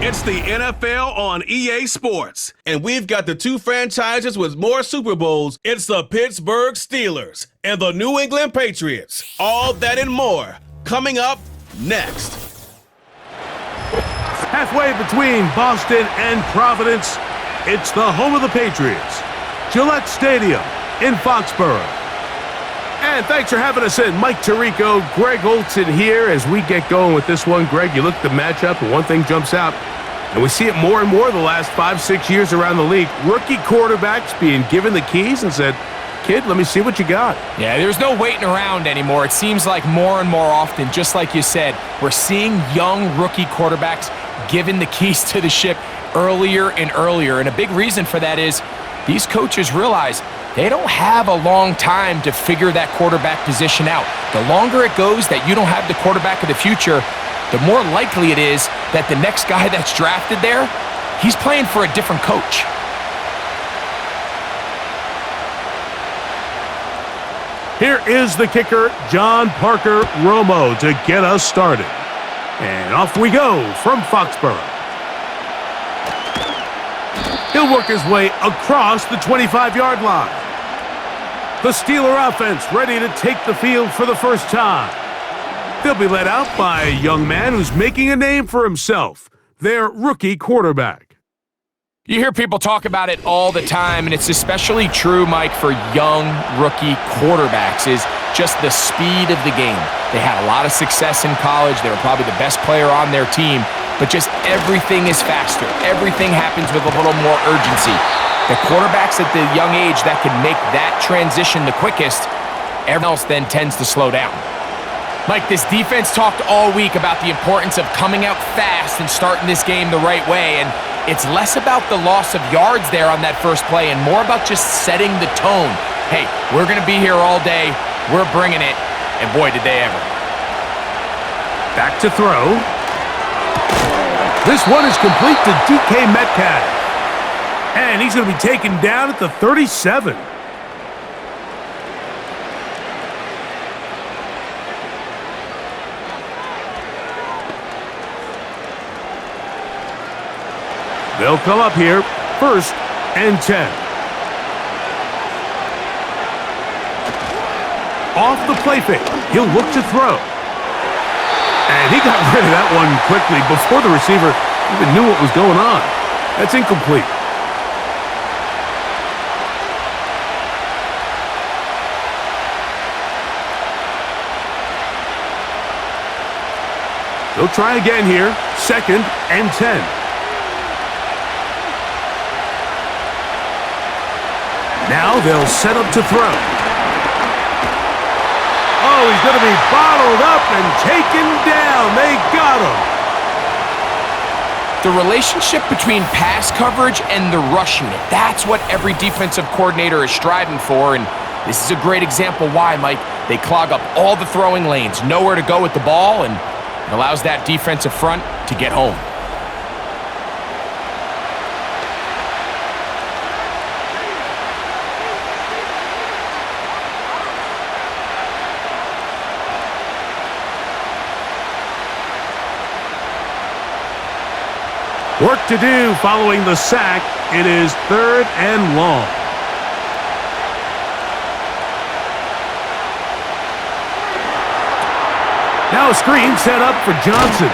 It's the NFL on EA Sports, and we've got the two franchises with more Super Bowls. It's the Pittsburgh Steelers and the New England Patriots. All that and more coming up next. Halfway between Boston and Providence, it's the home of the Patriots, Gillette Stadium in Foxborough. And thanks for having us in. Mike Tirico, Greg Olson here as we get going with this one. Greg, you look at the matchup and one thing jumps out, and we see it more and more the last 5-6 years around the league. Rookie quarterbacks being given the keys and said, kid, let me see what you got. Yeah, there's no waiting around anymore. It seems like more and more often, just like you said, we're seeing young rookie quarterbacks given the keys to the ship earlier and earlier. And a big reason for that is these coaches realize they don't have a long time to figure that quarterback position out. The longer it goes that you don't have the quarterback of the future, the more likely it is that the next guy that's drafted there, he's playing for a different coach. Here is the kicker, John Parker Romo, to get us started. And off we go from Foxborough. He'll work his way across the 25-yard line. The Steeler offense ready to take the field for the first time. They'll be led out by a young man who's making a name for himself, their rookie quarterback. You hear people talk about it all the time, and it's especially true, Mike, for young rookie quarterbacks, is just the speed of the game. They had a lot of success in college. They were probably the best player on their team, but just everything is faster. Everything happens with a little more urgency. The quarterbacks at the young age that can make that transition the quickest, everyone else then tends to slow down. Mike, this defense talked all week about the importance of coming out fast and starting this game the right way, and it's less about the loss of yards there on that first play and more about just setting the tone. Hey, we're going to be here all day. We're bringing it, and boy, did they ever. Back to throw. This one is complete to DK Metcalf. And he's going to be taken down at the 37. They'll come up here, 1st and 10. Off the play fake, he'll look to throw. And he got rid of that one quickly before the receiver even knew what was going on. That's incomplete. They'll try again here, 2nd and 10. Now they'll set up to throw. Oh, he's going to be bottled up and taken down. They got him. The relationship between pass coverage and the rush unit, that's what every defensive coordinator is striving for, and this is a great example why, Mike. They clog up all the throwing lanes, nowhere to go with the ball, and it allows that defensive front to get home. Work to do following the sack. It is 3rd and long. Now a screen set up for Johnson.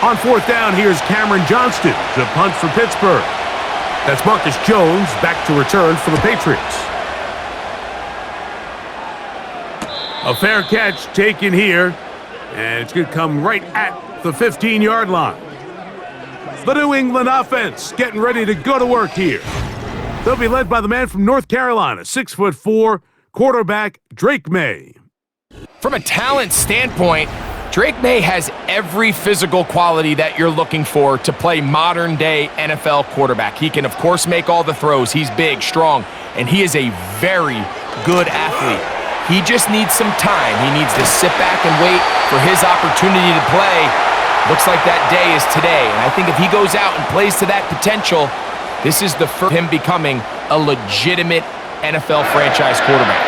On 4th down, here's Cameron Johnston to punt for Pittsburgh. That's Marcus Jones back to return for the Patriots. A fair catch taken here. And it's going to come right at the 15-yard line. The New England offense getting ready to go to work here. They'll be led by the man from North Carolina, 6'4", quarterback Drake May. From a talent standpoint, Drake May has every physical quality that you're looking for to play modern-day NFL quarterback. He can, of course, make all the throws. He's big, strong, and he is a very good athlete. He just needs some time. He needs to sit back and wait for his opportunity to play. Looks like that day is today, and I think if he goes out and plays to that potential, this is the first him becoming a legitimate NFL franchise quarterback.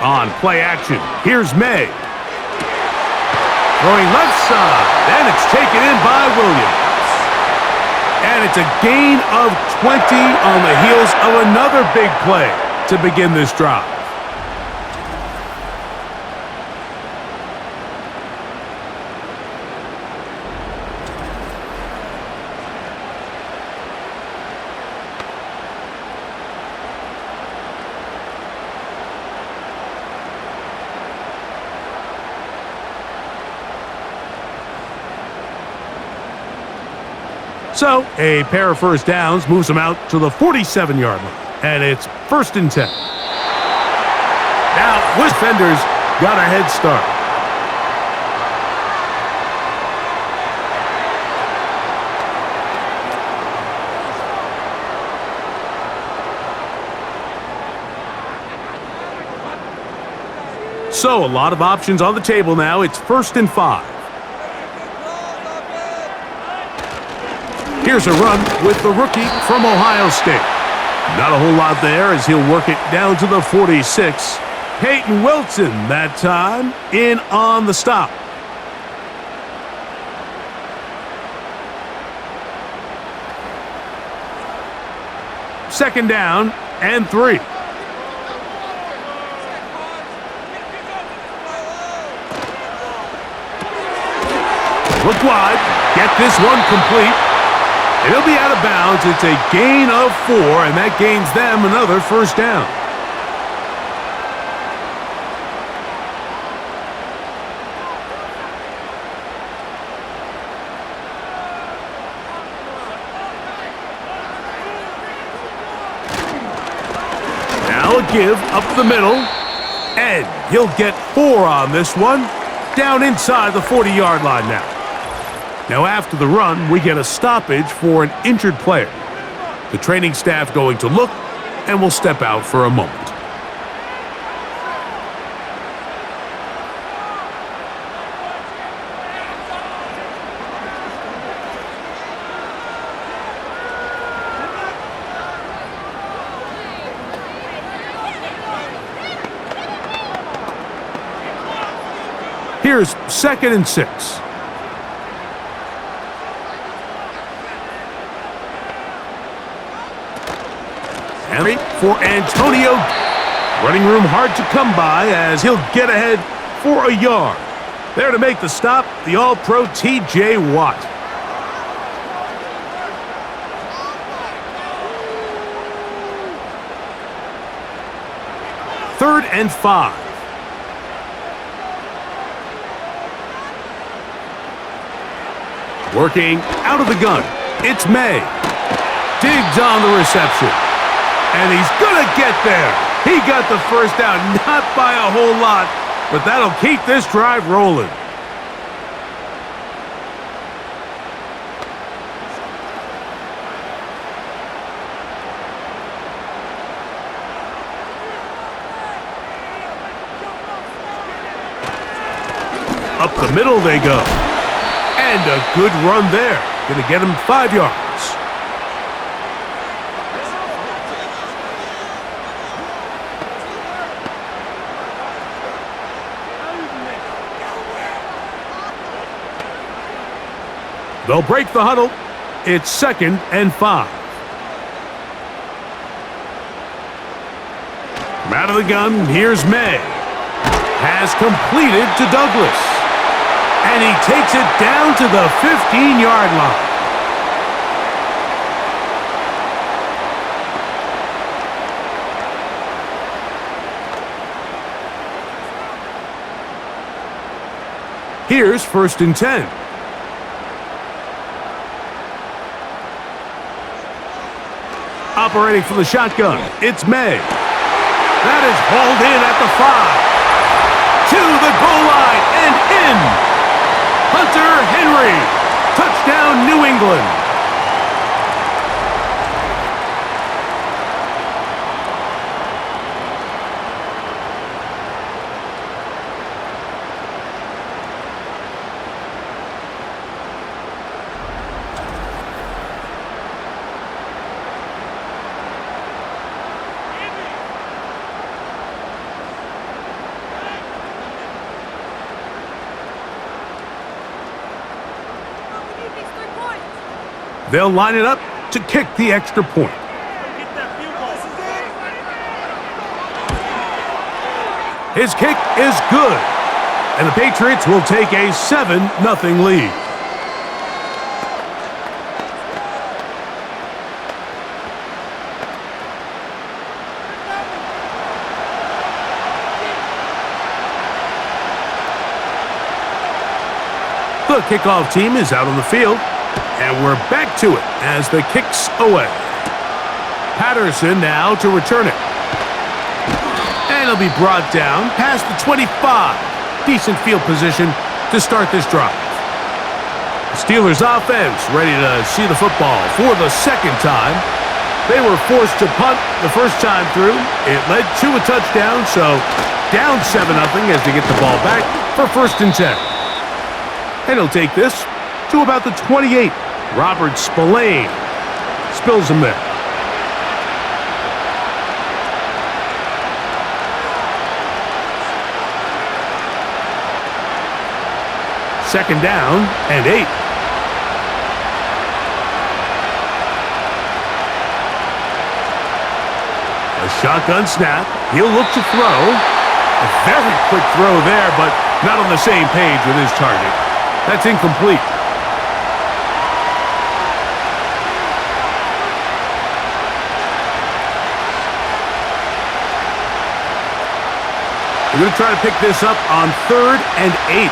On play action, here's May. Throwing left side, and it's taken in by Williams. And it's a gain of 20 on the heels of another big play to begin this drive. So, a pair of first downs moves them out to the 47-yard line. And it's 1st and 10. Now, West defenders got a head start. So, a lot of options on the table now. It's 1st and 5. Here's a run with the rookie from Ohio State. Not a whole lot there as he'll work it down to the 46. Peyton Wilson that time in on the stop. Second down and 3. Look wide. Get this one complete. It'll be out of bounds. It's a gain of 4, and that gains them another first down. Now a give up the middle, and he'll get 4 on this one, down inside the 40-yard line now. Now after the run, we get a stoppage for an injured player. The training staff going to look, and will step out for a moment. Here's 2nd and 6. For Antonio. Running room hard to come by as he'll get ahead for a yard. There to make the stop, the All-Pro T.J. Watt. Third and 5. Working out of the gun, it's May. Digs on the reception. And he's gonna get there. He got the first down, not by a whole lot, but that'll keep this drive rolling. Up the middle they go. And a good run there. Gonna get him 5 yards. They'll break the huddle. It's 2nd and 5. From out of the gun, here's May. Has completed to Douglas. And he takes it down to the 15-yard line. Here's 1st and 10. Operating from the shotgun, it's May. That is hauled in at the 5. To the goal line and in. Hunter Henry. Touchdown, New England. They'll line it up to kick the extra point. His kick is good, and the Patriots will take a 7-0 lead. The kickoff team is out on the field, and we're back to it as the kick's away. Patterson now to return it. And it'll be brought down past the 25. Decent field position to start this drive. The Steelers offense ready to see the football for the second time. They were forced to punt the first time through. It led to a touchdown, so down 7-0 as they get the ball back for 1st and 10. And he'll take this to about the 28. Robert Spillane spills him there. Second down and 8. A shotgun snap. He'll look to throw. A very quick throw there, but not on the same page with his target. That's incomplete. We're going to try to pick this up on 3rd and 8.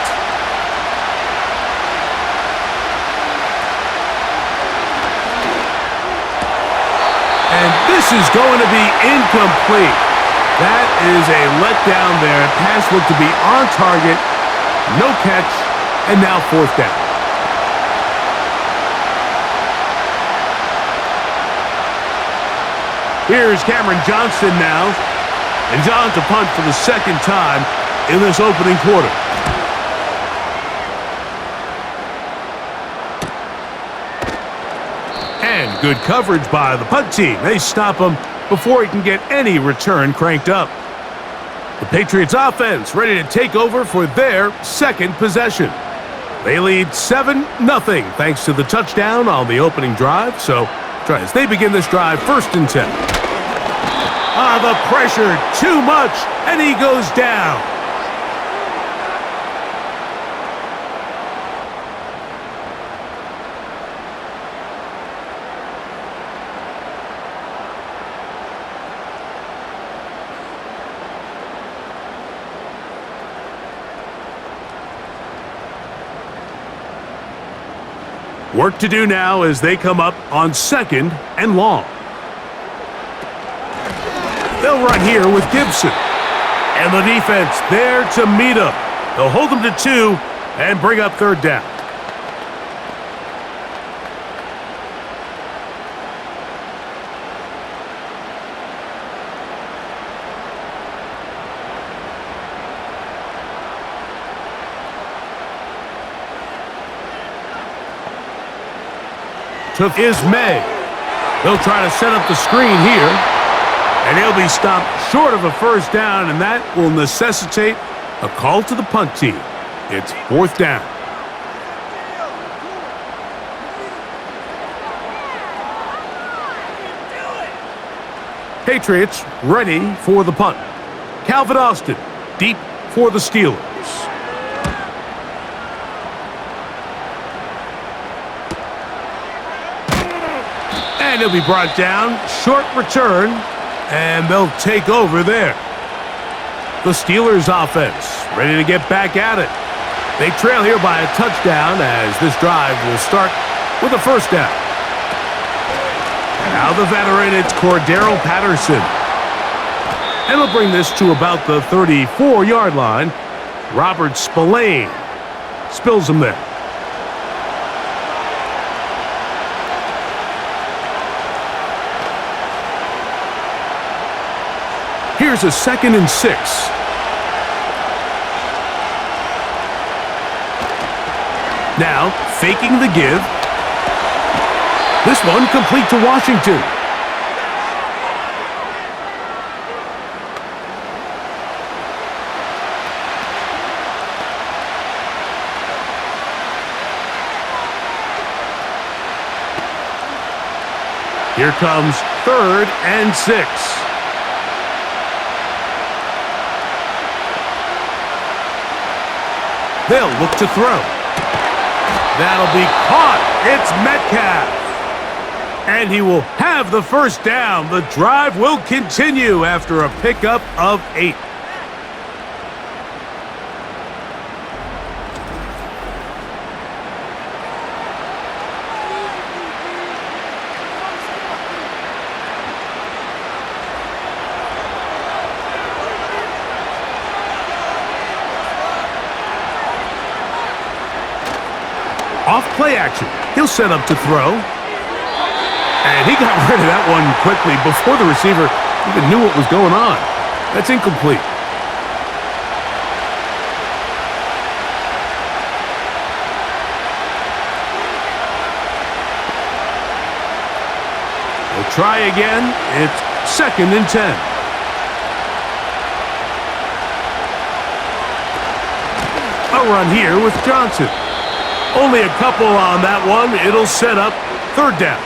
And this is going to be incomplete. That is a letdown there. Pass looked to be on target. No catch. And now 4th down. Here's Cameron Johnston now. And he's on to punt for the 2nd time in this opening quarter. And good coverage by the punt team. They stop him before he can get any return cranked up. The Patriots offense ready to take over for their 2nd possession. They lead 7-0 thanks to the touchdown on the opening drive. So as they begin this drive, 1st and 10. The pressure, too much, and he goes down. Work to do now as they come up on 2nd and long. They'll run here with Gibson. And the defense there to meet him. They'll hold them to 2 and bring up 3rd down. Is May. They'll try to set up the screen here. And he'll be stopped short of a 1st down, and that will necessitate a call to the punt team. It's 4th down. Patriots ready for the punt. Calvin Austin deep for the Steelers. And he'll be brought down. Short return. And they'll take over there. The Steelers offense ready to get back at it. They trail here by a touchdown as this drive will start with a 1st down. Now the veteran, it's Cordero Patterson. And he'll bring this to about the 34-yard line. Robert Spillane spills him there. Here's a 2nd and 6. Now, faking the give. This one complete to Washington. Here comes 3rd and 6. They'll look to throw. That'll be caught. It's Metcalf. And he will have the first down. The drive will continue after a pickup of 8. Off play action. He'll set up to throw. And he got rid of that one quickly before the receiver even knew what was going on. That's incomplete. We'll try again. It's 2nd and 10. A run here with Johnson. Only a couple on that one. It'll set up 3rd down.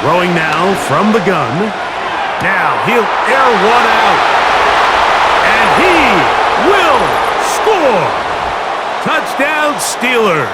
Throwing now from the gun. Now he'll air one out. And he will score! Touchdown, Steelers!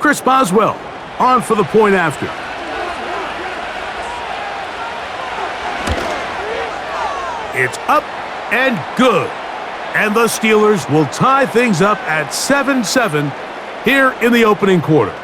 Chris Boswell on for the point after. It's up and good. And the Steelers will tie things up at 7-7 here in the opening quarter.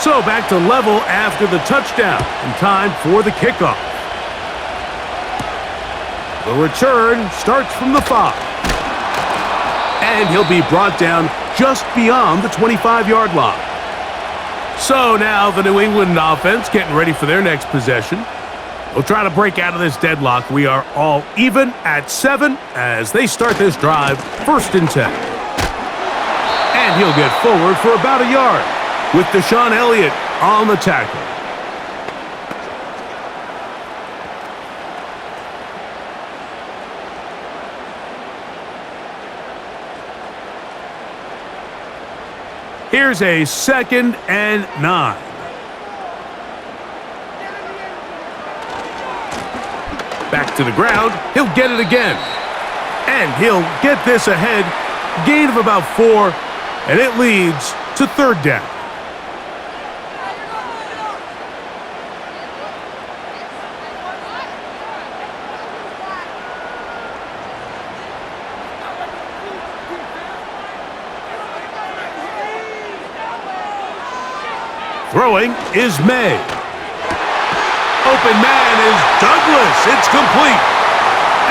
So back to level after the touchdown, and time for the kickoff. The return starts from the 5. And he'll be brought down just beyond the 25-yard line. So now the New England offense getting ready for their next possession. They'll try to break out of this deadlock. We are all even at 7 as they start this drive, 1st and 10. And he'll get forward for about a yard, with Deshaun Elliott on the tackle. Here's a 2nd and 9. Back to the ground. He'll get it again. And he'll get this ahead. Gain of about 4. And it leads to 3rd down. Throwing is May. Open man is Douglas. It's complete.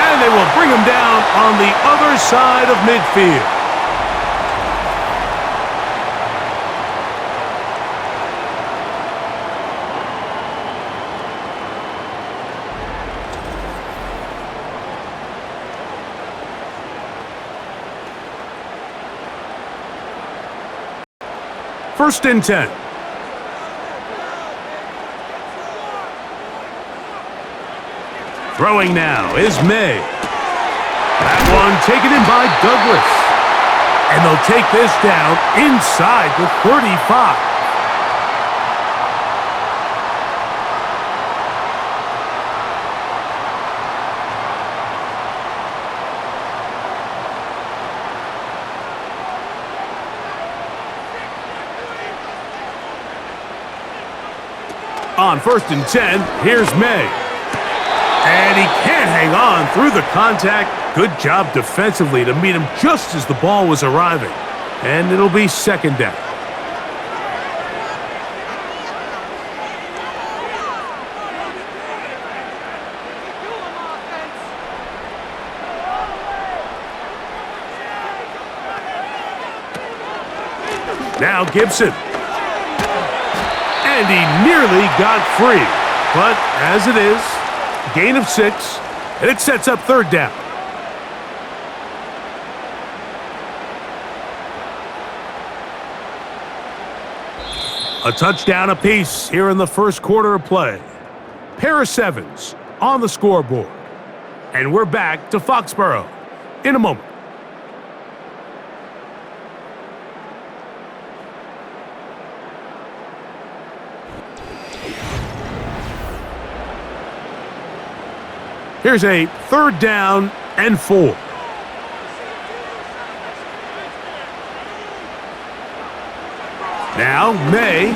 And they will bring him down on the other side of midfield. First and 10. Throwing now is May. That one taken in by Douglas. And they'll take this down inside the 35. On 1st and 10, here's May. And he can't hang on through the contact. Good job defensively to meet him just as the ball was arriving. And it'll be 2nd down. Now Gibson. And he nearly got free. But as it is, gain of 6, and it sets up 3rd down. A touchdown apiece here in the first quarter of play. Pair of 7s on the scoreboard. And we're back to Foxborough in a moment. Here's a 3rd down and 4. Now May.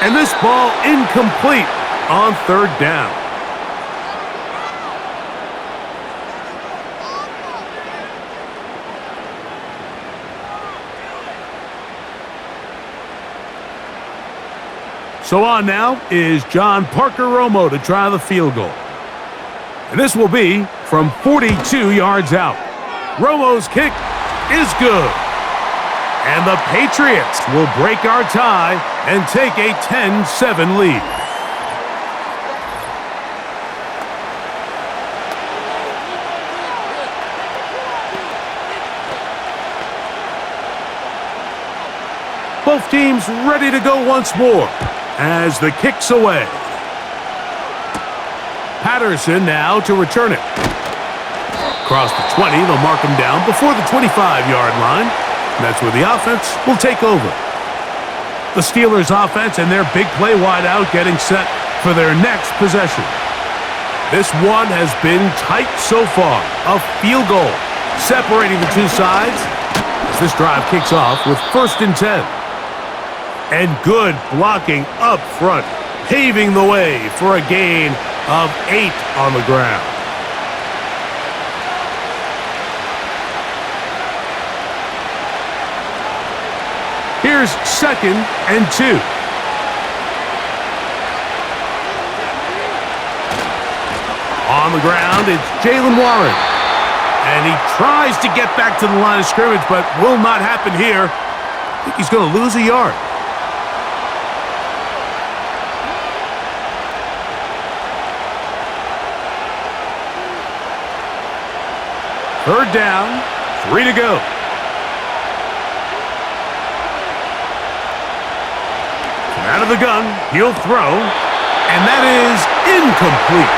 And this ball incomplete on 3rd down. So on now is John Parker Romo to try the field goal. And this will be from 42 yards out. Romo's kick is good. And the Patriots will break our tie and take a 10-7 lead. Both teams ready to go once more as the kick's away. Patterson now to return it. Across the 20, they'll mark him down before the 25-yard line. And that's where the offense will take over. The Steelers' offense and their big play wideout getting set for their next possession. This one has been tight so far. A field goal separating the two sides as this drive kicks off with 1st and 10. And good blocking up front, paving the way for a gain of 8 on the ground. Here's 2nd and 2. On the ground, it's Jalen Warren. And he tries to get back to the line of scrimmage, but will not happen here. I think he's going to lose a yard. Third down, 3 to go. Out of the gun, he'll throw, and that is incomplete.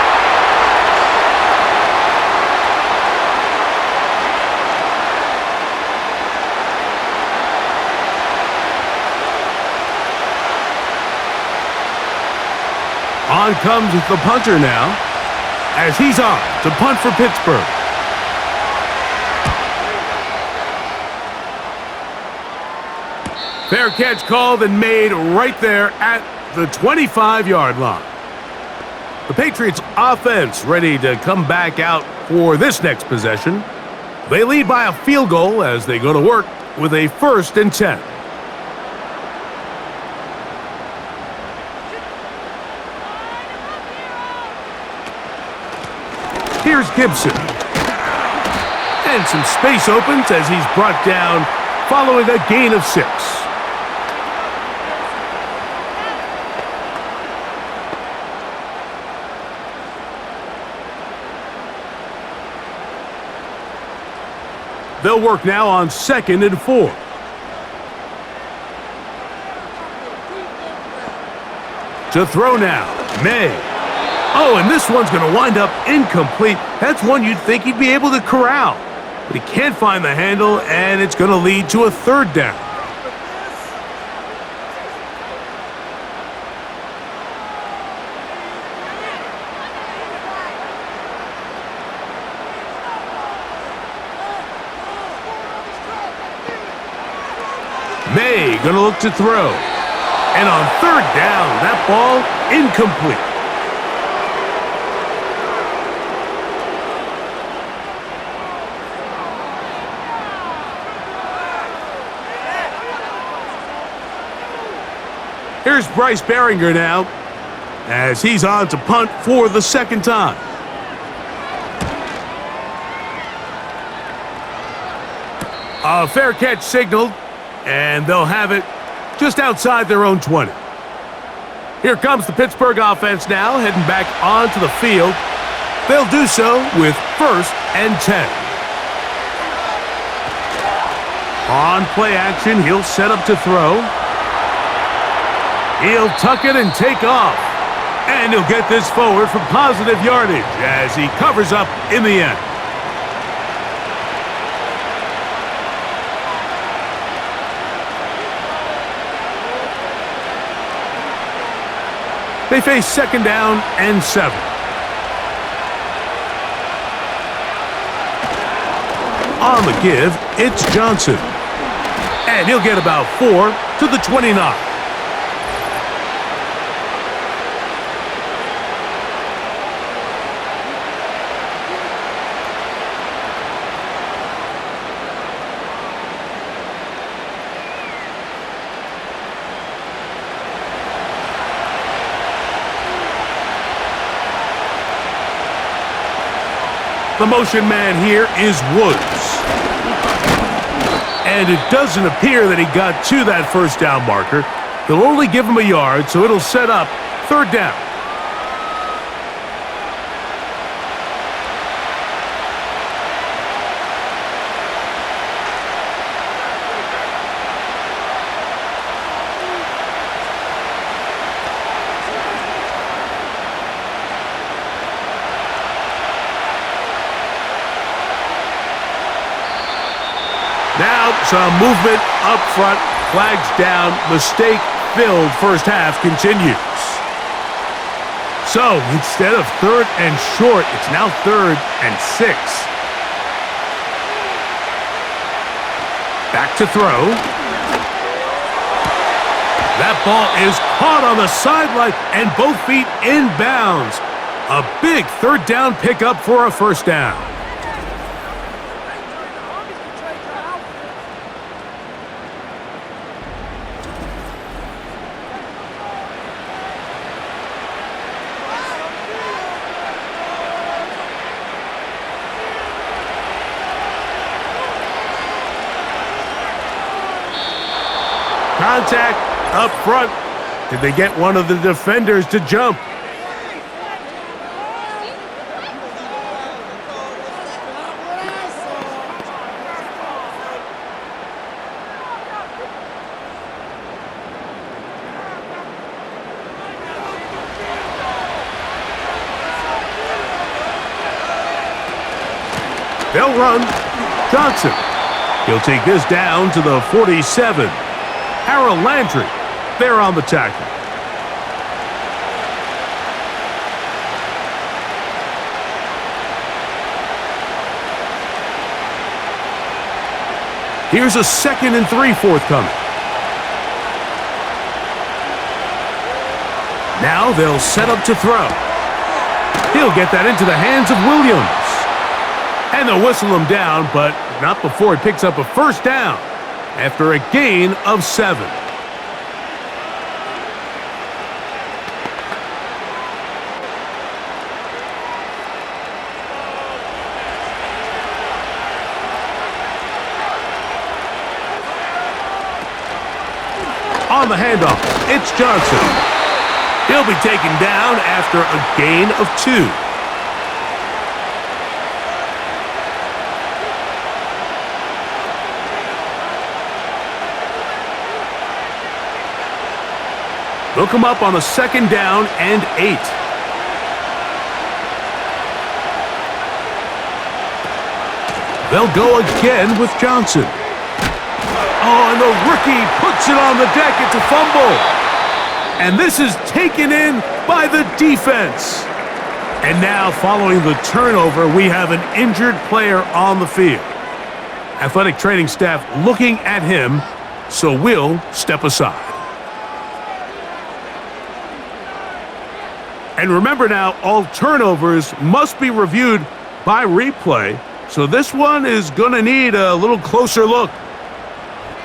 On comes the punter now, as he's on to punt for Pittsburgh. Fair catch called and made right there at the 25-yard line. The Patriots offense ready to come back out for this next possession. They lead by a field goal as they go to work with a 1st and 10. Here's Gibson. And some space opens as he's brought down following a gain of 6. They'll work now on 2nd and 4. To throw now, May. Oh, and this one's going to wind up incomplete. That's one you'd think he'd be able to corral. But he can't find the handle, and it's going to lead to a 3rd down. May gonna look to throw. And on third down, that ball incomplete. Here's Bryce Behringer now, as he's on to punt for the second time. A fair catch signaled, and they'll have it just outside their own 20. Here comes the Pittsburgh offense now, heading back onto the field. They'll do so with 1st and 10. On play action, he'll set up to throw. He'll tuck it and take off. And he'll get this forward for positive yardage as he covers up in the end. They face 2nd down and 7. On the give, it's Johnson. And he'll get about 4 to the 29. The motion man here is Woods. And it doesn't appear that he got to that 1st down marker. They'll only give him a yard, so it'll set up 3rd down. Now, some movement up front, flags down, mistake-filled first half continues. So, instead of 3rd and short, it's now 3rd and 6. Back to throw. That ball is caught on the sideline and both feet inbounds. A big 3rd down pickup for a 1st down. Contact up front. Did they get one of the defenders to jump? They'll run. Johnson. He'll take this down to the 47. Harold Landry, there on the tackle. Here's a 2nd and 3 forthcoming. Now they'll set up to throw. He'll get that into the hands of Williams. And they'll whistle him down, but not before he picks up a 1st down. After a gain of 7. On the handoff, it's Johnson. He'll be taken down after a gain of 2. They'll come up on a 2nd down and 8. They'll go again with Johnson. Oh, and the rookie puts it on the deck. It's a fumble. And this is taken in by the defense. And now, following the turnover, we have an injured player on the field. Athletic training staff looking at him, so we'll step aside. And remember now, all turnovers must be reviewed by replay, so this one is going to need a little closer look.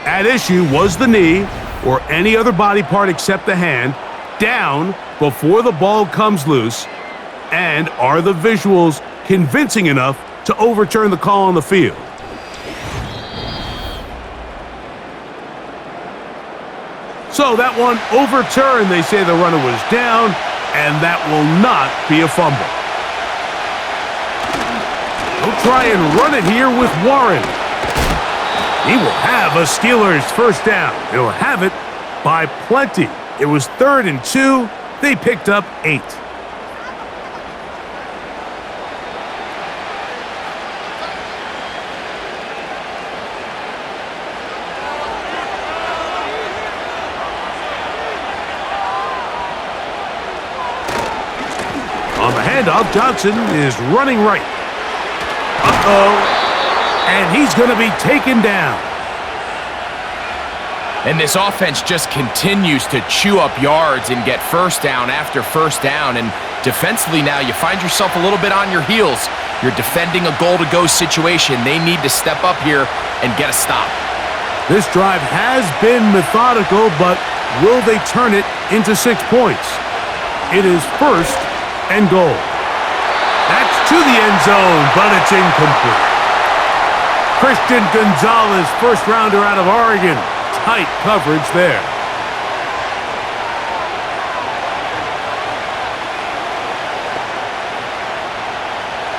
At issue was the knee, or any other body part except the hand, down before the ball comes loose, and are the visuals convincing enough to overturn the call on the field? So that one overturned. They say the runner was down, and that will not be a fumble. They'll try and run it here with Warren. He will have a Steelers first down. He'll have it by plenty. It was 3rd and 2. They picked up 8. On the handoff, Johnson is running right. And he's going to be taken down. And this offense just continues to chew up yards and get first down after first down. And defensively now, you find yourself a little bit on your heels. You're defending a goal-to-go situation. They need to step up here and get a stop. This drive has been methodical, but will they turn it into 6 points? It is 1st and goal. That's to the end zone, but it's incomplete. Christian Gonzalez, first rounder out of Oregon. Tight coverage there.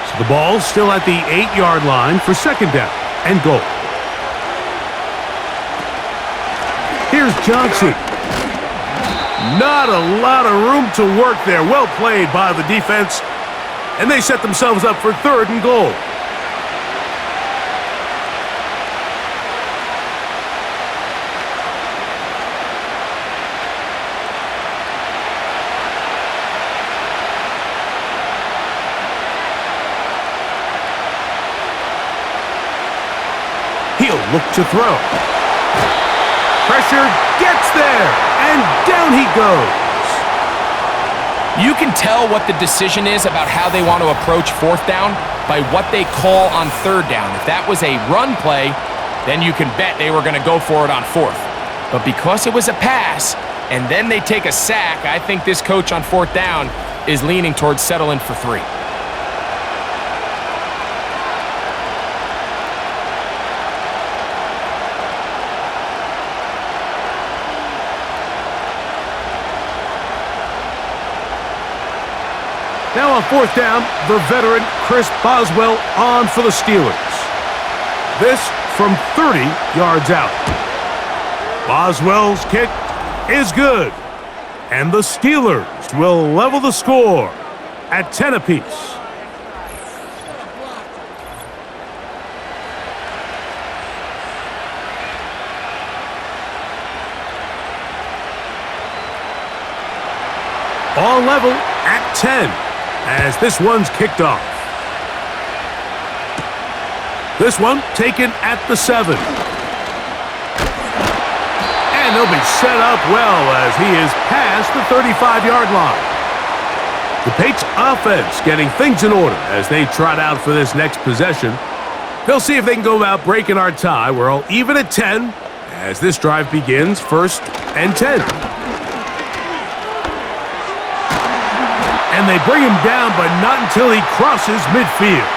So the ball's still at the 8-yard line for 2nd down and goal. Here's Johnson. Not a lot of room to work there. Well played by the defense. And they set themselves up for 3rd and goal. He'll look to throw. Pressure gets there, and down he goes. You can tell what the decision is about how they want to approach 4th down by what they call on 3rd down. If that was a run play, then you can bet they were going to go for it on 4th. But because it was a pass, and then they take a sack, I think this coach on 4th down is leaning towards settling for 3. Now on 4th down, the veteran Chris Boswell on for the Steelers. This from 30 yards out. Boswell's kick is good. And the Steelers will level the score at 10 apiece. All level at 10. As this one's kicked off. This one taken at the 7. And they'll be set up well as he is past the 35-yard line. The Patriots offense getting things in order as they trot out for this next possession. They'll see if they can go about breaking our tie. We're all even at 10 as this drive begins 1st and 10. And they bring him down, but not until he crosses midfield.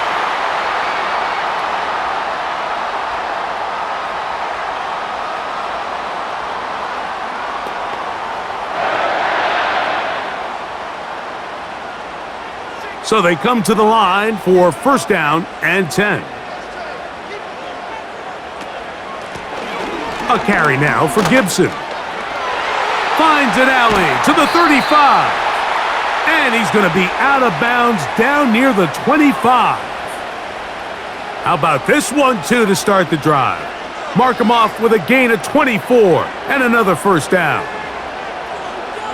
So they come to the line for 1st down and 10. A carry now for Gibson. Finds an alley to the 35. And he's going to be out of bounds down near the 25. How about this one, too, to start the drive? Mark him off with a gain of 24 and another 1st down.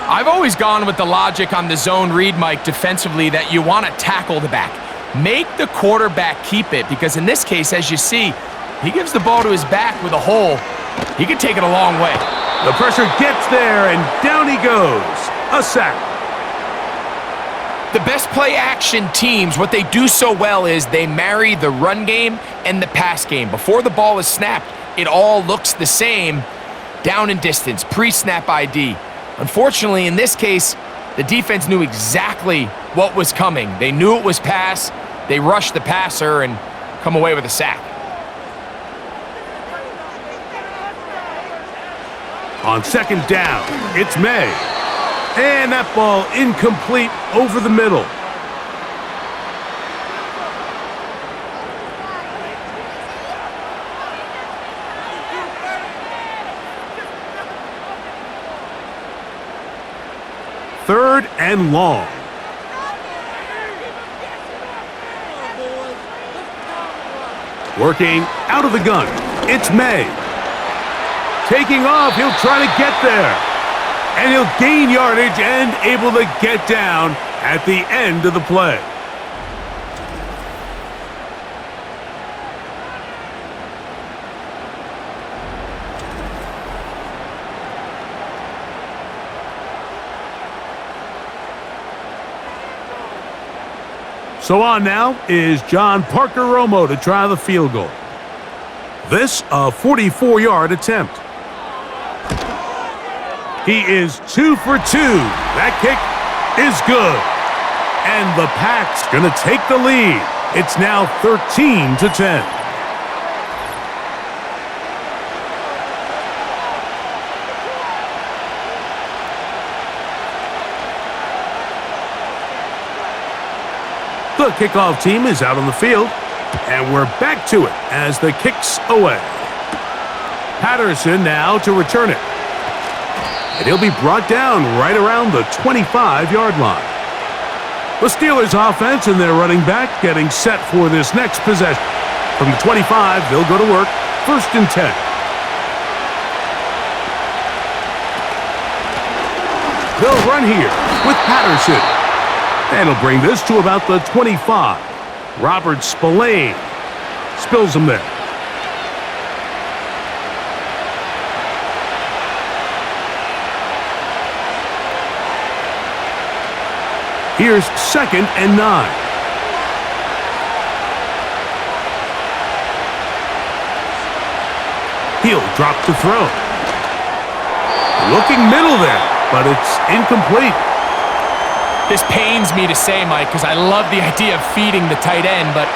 I've always gone with the logic on the zone read, Mike, defensively, that you want to tackle the back. Make the quarterback keep it, because in this case, as you see, he gives the ball to his back with a hole. He can take it a long way. The pressure gets there, and down he goes. A sack. The best play action teams, what they do so well is they marry the run game and the pass game. Before the ball is snapped, it all looks the same. Down and distance, pre-snap ID. Unfortunately, in this case, the defense knew exactly what was coming. They knew it was pass. They rushed the passer and come away with a sack. On second down, it's May. And that ball incomplete over the middle. Third and long. Working out of the gun, it's May. Taking off, he'll try to get there. And he'll gain yardage and able to get down at the end of the play. So on now is John Parker Romo to try the field goal. This a 44-yard attempt. He is 2 for 2. That kick is good. And the Packs gonna take the lead. It's now 13-10. The kickoff team is out on the field, and we're back to it as the kick's away. Patterson now to return it. And he'll be brought down right around the 25-yard line. The Steelers offense and their running back getting set for this next possession. From the 25, they'll go to work, 1st and 10. They'll run here with Patterson. And he'll bring this to about the 25. Robert Spillane spills him there. Here's 2nd and 9. He'll drop to throw. Looking middle there, but it's incomplete. This pains me to say, Mike, because I love the idea of feeding the tight end, but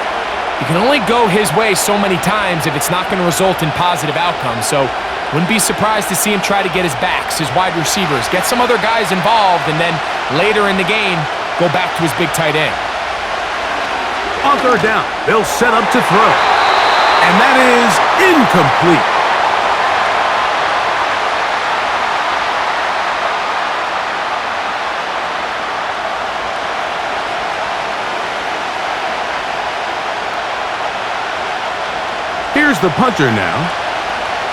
you can only go his way so many times if it's not going to result in positive outcomes. So wouldn't be surprised to see him try to get his backs, his wide receivers, get some other guys involved, and then later in the game, go back to his big tight end. On 3rd down, they'll set up to throw. And that is incomplete. Here's the punter now,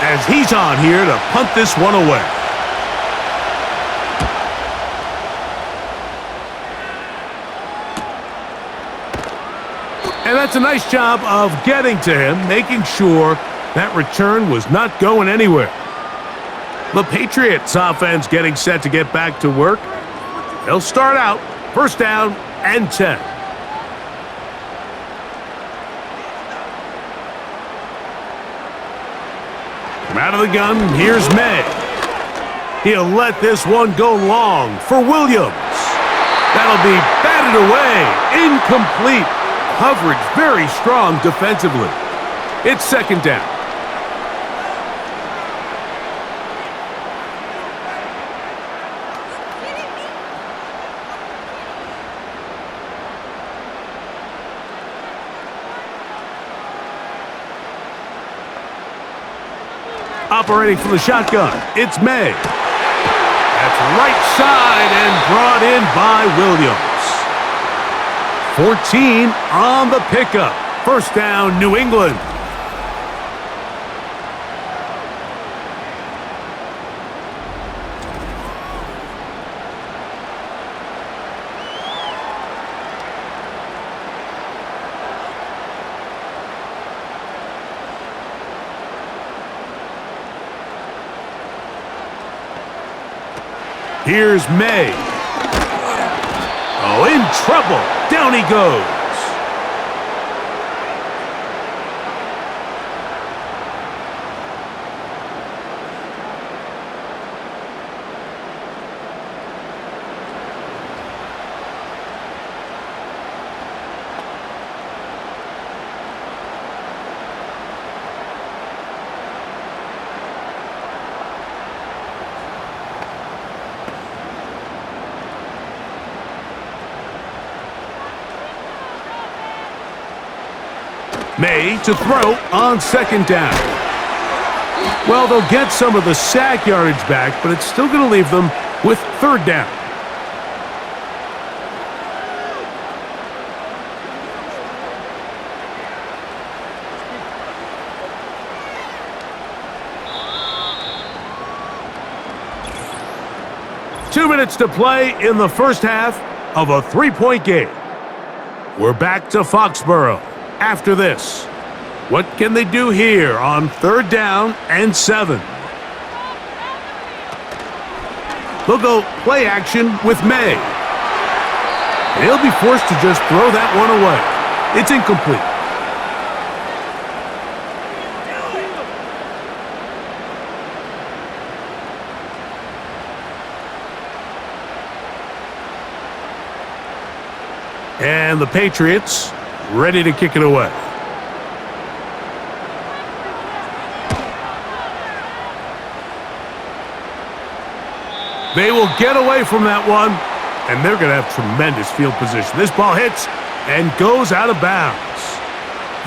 as he's on here to punt this one away. And that's a nice job of getting to him, making sure that return was not going anywhere. The Patriots offense getting set to get back to work. They'll start out 1st down and 10. Out of the gun, here's May. He'll let this one go long for Williams. That'll be batted away. Incomplete. Coverage very strong defensively. It's 2nd down. Operating from the shotgun, it's May. That's right side and brought in by Williams. 14 on the pickup. 1st down, New England. Here's May. Oh, in trouble. Down he goes. May to throw on second down. Well, they'll get some of the sack yardage back, but it's still going to leave them with third down. Two minutes to play in the first half of a three-point game. We're back to Foxborough. After this, what can they do here on third down and 7? They'll go play action with May. And he'll be forced to just throw that one away. It's incomplete. And the Patriots ready to kick it away. They will get away from that one, and they're going to have tremendous field position. This ball hits and goes out of bounds.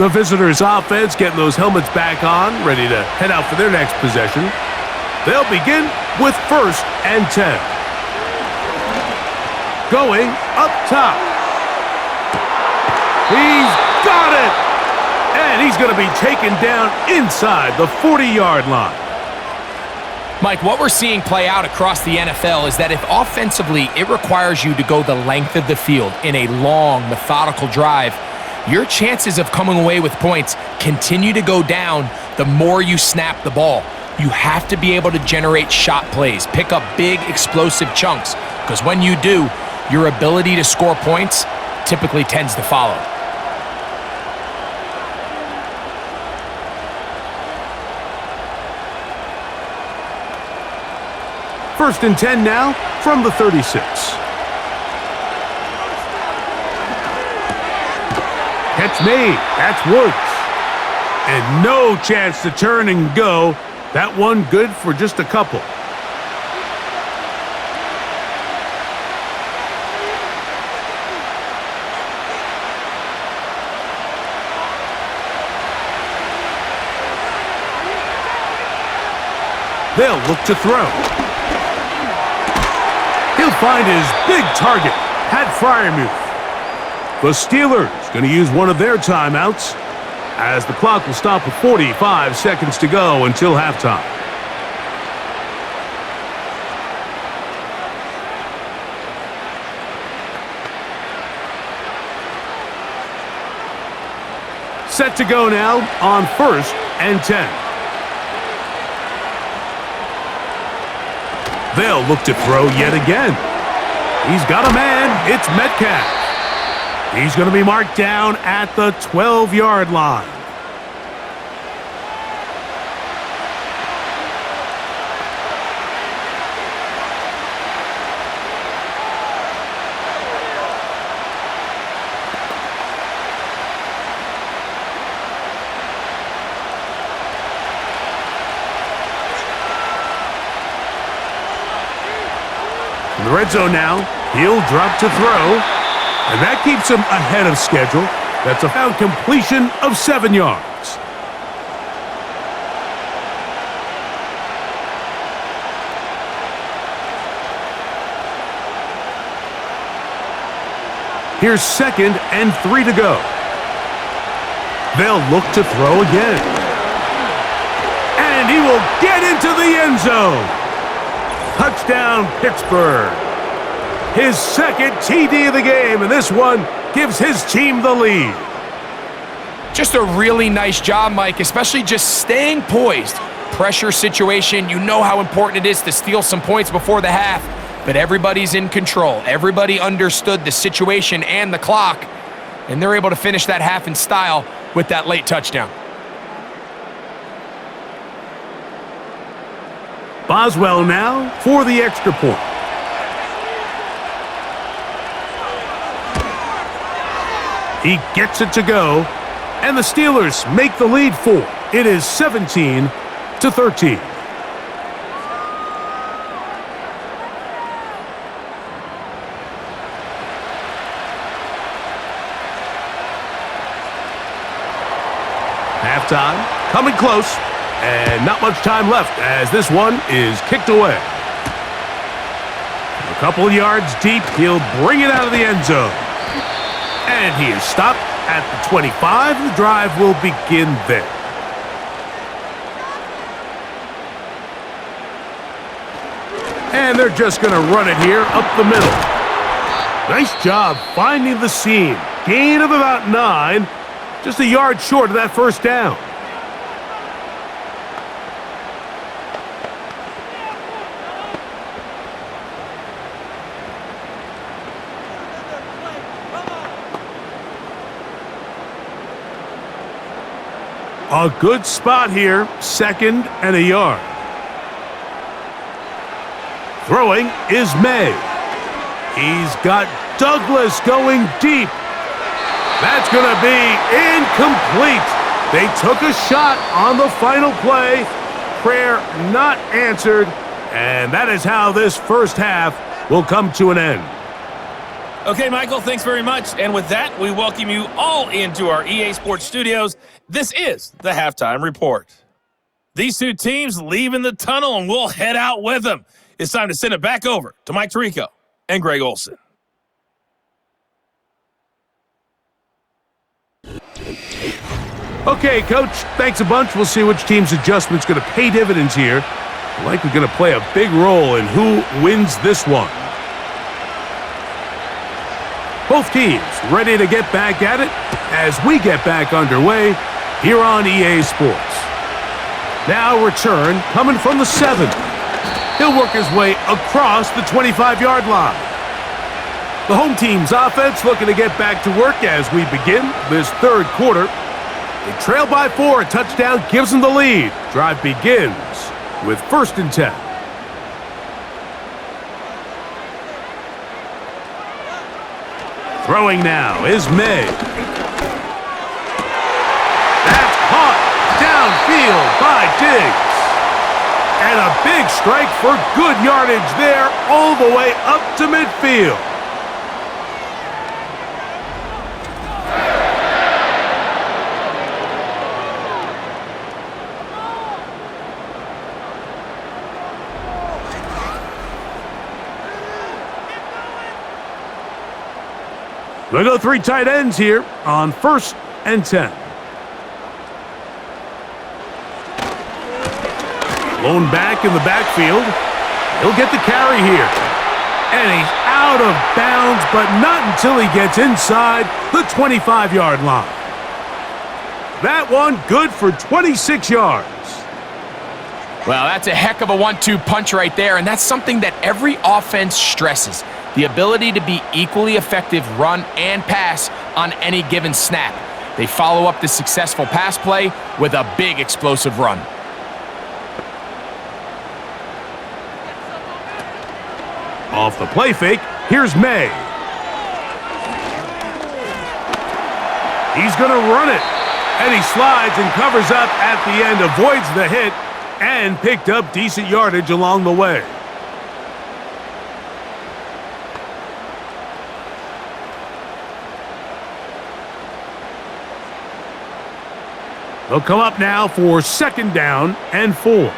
The visitors' offense getting those helmets back on, ready to head out for their next possession. They'll begin with first and 10. Going up top. He's got it! And he's going to be taken down inside the 40-yard line. Mike, what we're seeing play out across the NFL is that if offensively it requires you to go the length of the field in a long, methodical drive, your chances of coming away with points continue to go down the more you snap the ball. You have to be able to generate shot plays, pick up big, explosive chunks, because when you do, your ability to score points typically tends to follow. First and 10 now from the 36. Catch made. That's Woods. And no chance to turn and go. That one good for just a couple. They'll look to throw. He'll find his big target, Pat Fryermuth. The Steelers going to use one of their timeouts as the clock will stop with 45 seconds to go until halftime. Set to go now on first and 10. They'll look to throw yet again. He's got a man. It's Metcalf. He's going to be marked down at the 12-yard line. In the red zone now, he'll drop to throw, and that keeps him ahead of schedule. That's a found completion of 7 yards. Here's second and 3 to go. They'll look to throw again. And he will get into the end zone. Touchdown, Pittsburgh. His second TD of the game, and this one gives his team the lead. Just a really nice job, Mike, especially just staying poised. Pressure situation, you know how important it is to steal some points before the half. but everybody's in control. Everybody understood the situation and the clock, and they're able to finish that half in style with that late touchdown. Boswell now for the extra point. He gets it to go, and the Steelers make the lead 4. It is 17-13. Halftime, coming close, and not much time left as this one is kicked away. A couple of yards deep, he'll bring it out of the end zone. And he is stopped at the 25. The drive will begin there. And they're just going to run it here up the middle. Nice job finding the seam. Gain of about 9. Just a yard short of that first down. A good spot here, 2nd and a yard. Throwing is May. He's got Douglas going deep. That's going to be incomplete. They took a shot on the final play. Prayer not answered. And that is how this first half will come to an end. Okay, Michael, thanks very much. And with that, we welcome you all into our EA Sports studios. This is the Halftime Report. These two teams leaving the tunnel, and we'll head out with them. It's time to send it back over to Mike Tirico and Greg Olson. Okay, Coach, thanks a bunch. We'll see which team's adjustment's going to pay dividends here. Likely going to play a big role in who wins this one. Both teams ready to get back at it as we get back underway here on EA Sports. Now return coming from the 7. He'll work his way across the 25-yard line. The home team's offense looking to get back to work as we begin this third quarter. They trail by 4. A touchdown gives them the lead. Drive begins with 1st and 10. Throwing now is May. That's caught downfield by Diggs. And a big strike for good yardage there all the way up to midfield. We'll go 3 tight ends here on 1st and 10. Blown back in the backfield. He'll get the carry here. And he's out of bounds, but not until he gets inside the 25-yard line. That one good for 26 yards. Well, that's a heck of a 1-2 punch right there, and that's something that every offense stresses. The ability to be equally effective run and pass on any given snap. They follow up the successful pass play with a big explosive run. Off the play fake, here's May. He's going to run it. And he slides and covers up at the end, avoids the hit, and picked up decent yardage along the way. They'll come up now for 2nd down and 4.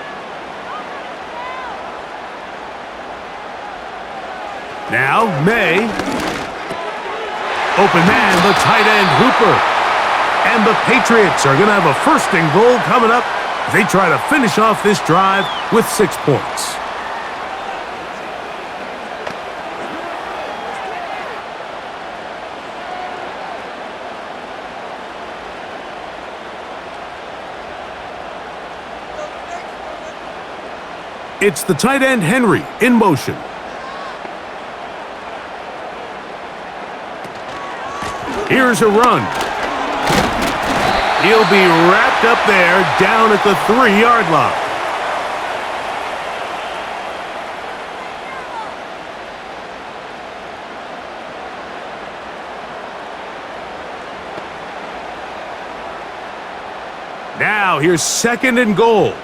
Now, May. Open man, the tight end, Hooper. And the Patriots are going to have a 1st and goal coming up as they try to finish off this drive with 6 points. It's the tight end, Henry, in motion. Here's a run. He'll be wrapped up there down at the 3-yard line. Now here's 2nd and goal.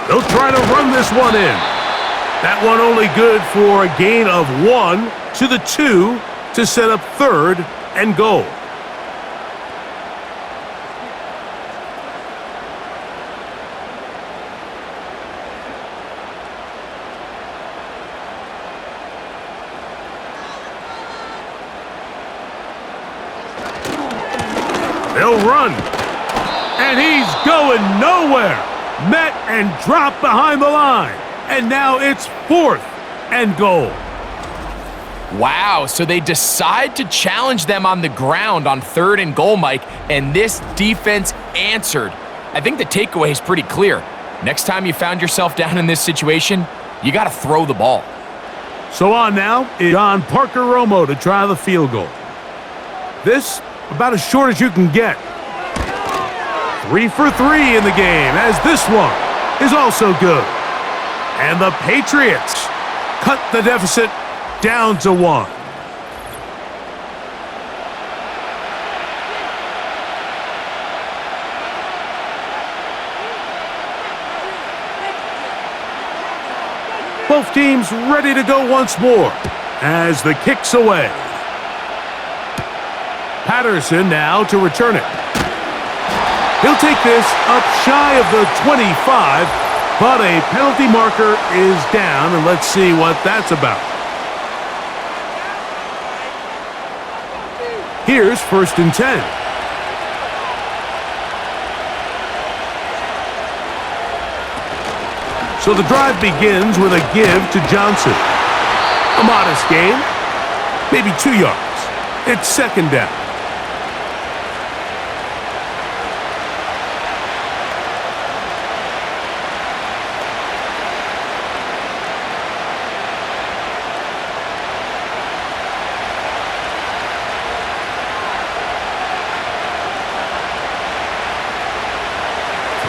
They'll try to run this one in. That one only good for a gain of 1 to the 2 to set up 3rd and goal. They'll run. And he's going nowhere. Met and dropped behind the line. And now it's 4th and goal. Wow, so they decide to challenge them on the ground on 3rd and goal, Mike, and this defense answered. I think the takeaway is pretty clear. Next time you found yourself down in this situation, you got to throw the ball. So on now is John Parker Romo to try the field goal. This about as short as you can get. 3 for 3 in the game, as this one is also good. And the Patriots cut the deficit down to 1. Both teams ready to go once more as the kick's away. Patterson now to return it. He'll take this up shy of the 25, but a penalty marker is down, and let's see what that's about. Here's 1st and 10. So the drive begins with a give to Johnson. A modest gain, maybe 2 yards. It's 2nd down.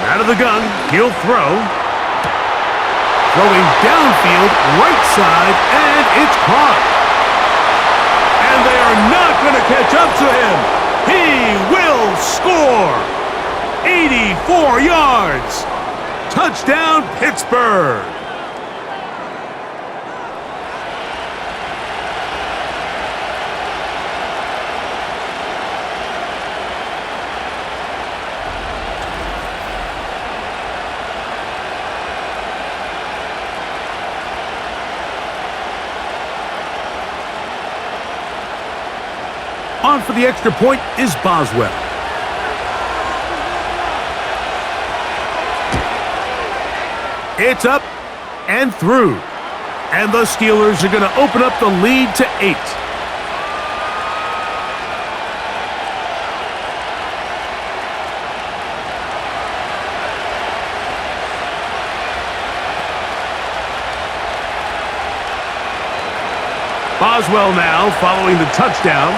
Out of the gun, he'll throw. Throwing downfield, right side, and it's caught. And they are not going to catch up to him. He will score. 84 yards. Touchdown, Pittsburgh. On for the extra point is Boswell. It's up and through. And the Steelers are going to open up the lead to 8. Boswell now following the touchdown.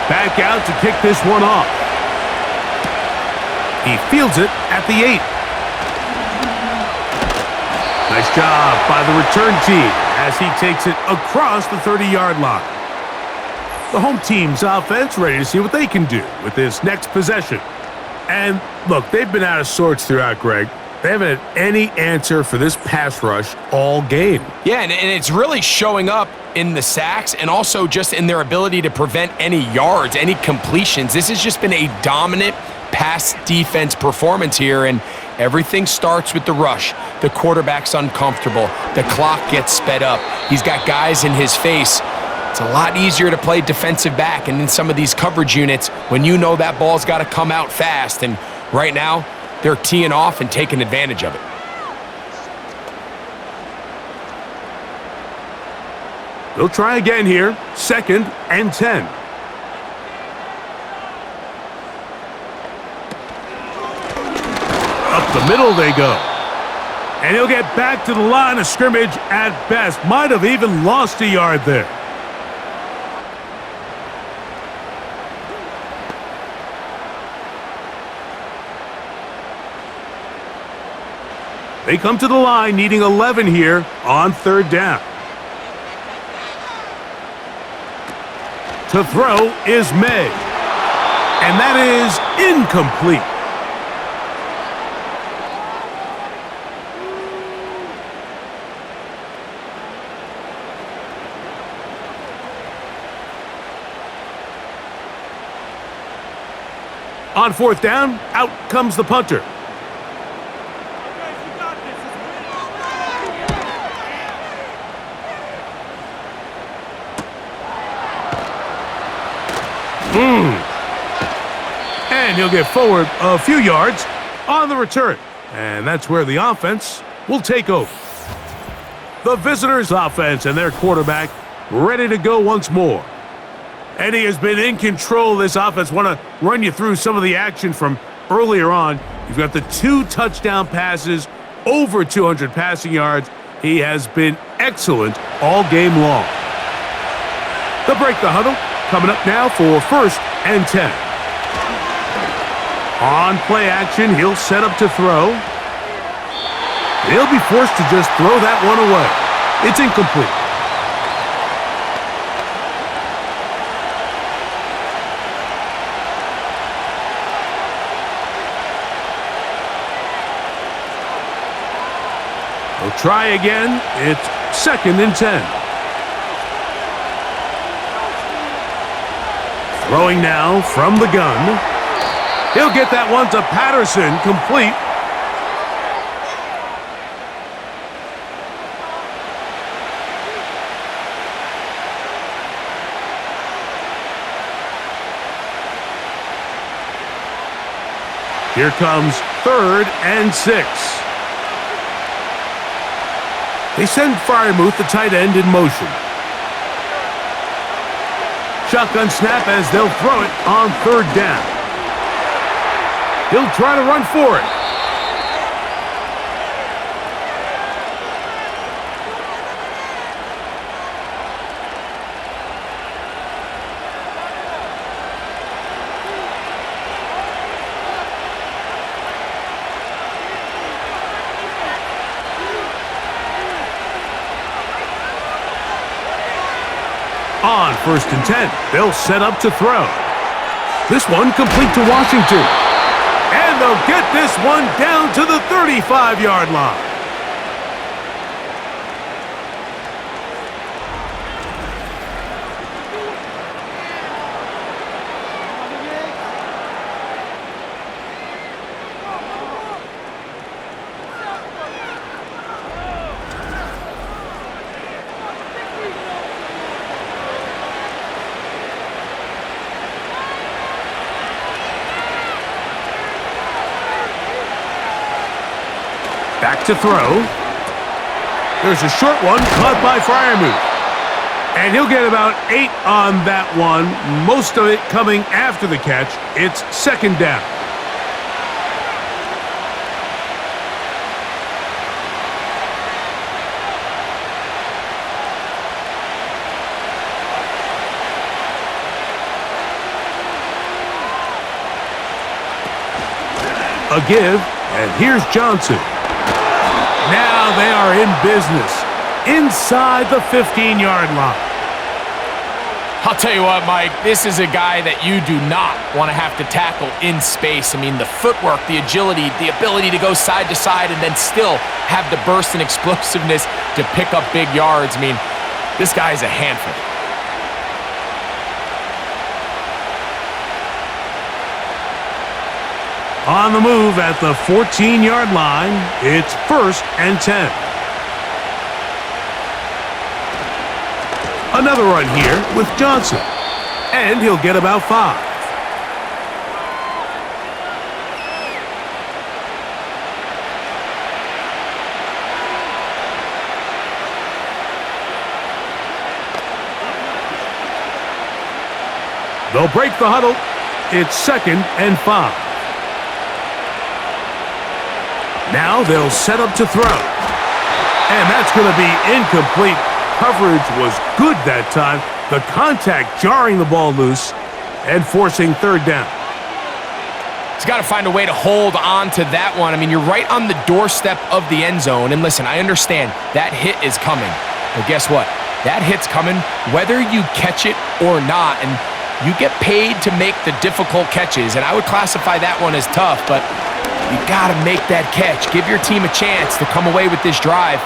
Back out to kick this one off. He fields it at the 8. Nice job by the return team as he takes it across the 30-yard line. The home team's offense ready to see what they can do with this next possession. And look, they've been out of sorts throughout, Greg. They haven't had any answer for this pass rush all game. Yeah, and it's really showing up in the sacks and also just in their ability to prevent any yards, any completions. This has just been a dominant pass defense performance here, and everything starts with the rush. The quarterback's uncomfortable. The clock gets sped up. He's got guys in his face. It's a lot easier to play defensive back and in some of these coverage units when you know that ball's got to come out fast, and right now, they're teeing off and taking advantage of it. They'll try again here. 2nd and 10. Up the middle they go. And he'll get back to the line of scrimmage at best. Might have even lost a yard there. They come to the line needing 11 here on third down. To throw is May. And that is incomplete. On fourth down, out comes the punter. And he'll get forward a few yards on the return. And that's where the offense will take over. The visitors' offense and their quarterback ready to go once more. And he has been in control of this offense. Want to run you through some of the action from earlier on. You've got the 2 touchdown passes, over 200 passing yards. He has been excellent all game long. They'll break the huddle. Coming up now for 1st and 10. On play action, he'll set up to throw. He'll be forced to just throw that one away. It's incomplete. He'll try again. It's 2nd and 10. Throwing now from the gun. He'll get that one to Patterson, complete. Here comes 3rd and 6. They send Freiermuth, the tight end, in motion. Shotgun snap as they'll throw it on 3rd down. He'll try to run for it. On 1st and 10, they'll set up to throw. This one complete to Washington. And they'll get this one down to the 35-yard line. Back to throw. There's a short one caught by Freiermuth. And he'll get about 8 on that one, most of it coming after the catch. It's 2nd down. A give, and here's Johnson. Now they are in business inside the 15-yard line. I'll tell you what, Mike, this is a guy that you do not want to have to tackle in space. I mean, the footwork, the agility, the ability to go side to side and then still have the burst and explosiveness to pick up big yards. I mean, this guy is a handful. On the move at the 14-yard line, it's 1st and 10. Another run here with Johnson, and he'll get about 5. They'll break the huddle. It's 2nd and 5. Now they'll set up to throw. And that's going to be incomplete. Coverage was good that time. The contact jarring the ball loose and forcing third down. He's got to find a way to hold on to that one. I mean, you're right on the doorstep of the end zone. And listen, I understand that hit is coming. But guess what? That hit's coming whether you catch it or not. And you get paid to make the difficult catches. And I would classify that one as tough, but you got to make that catch. Give your team a chance to come away with this drive.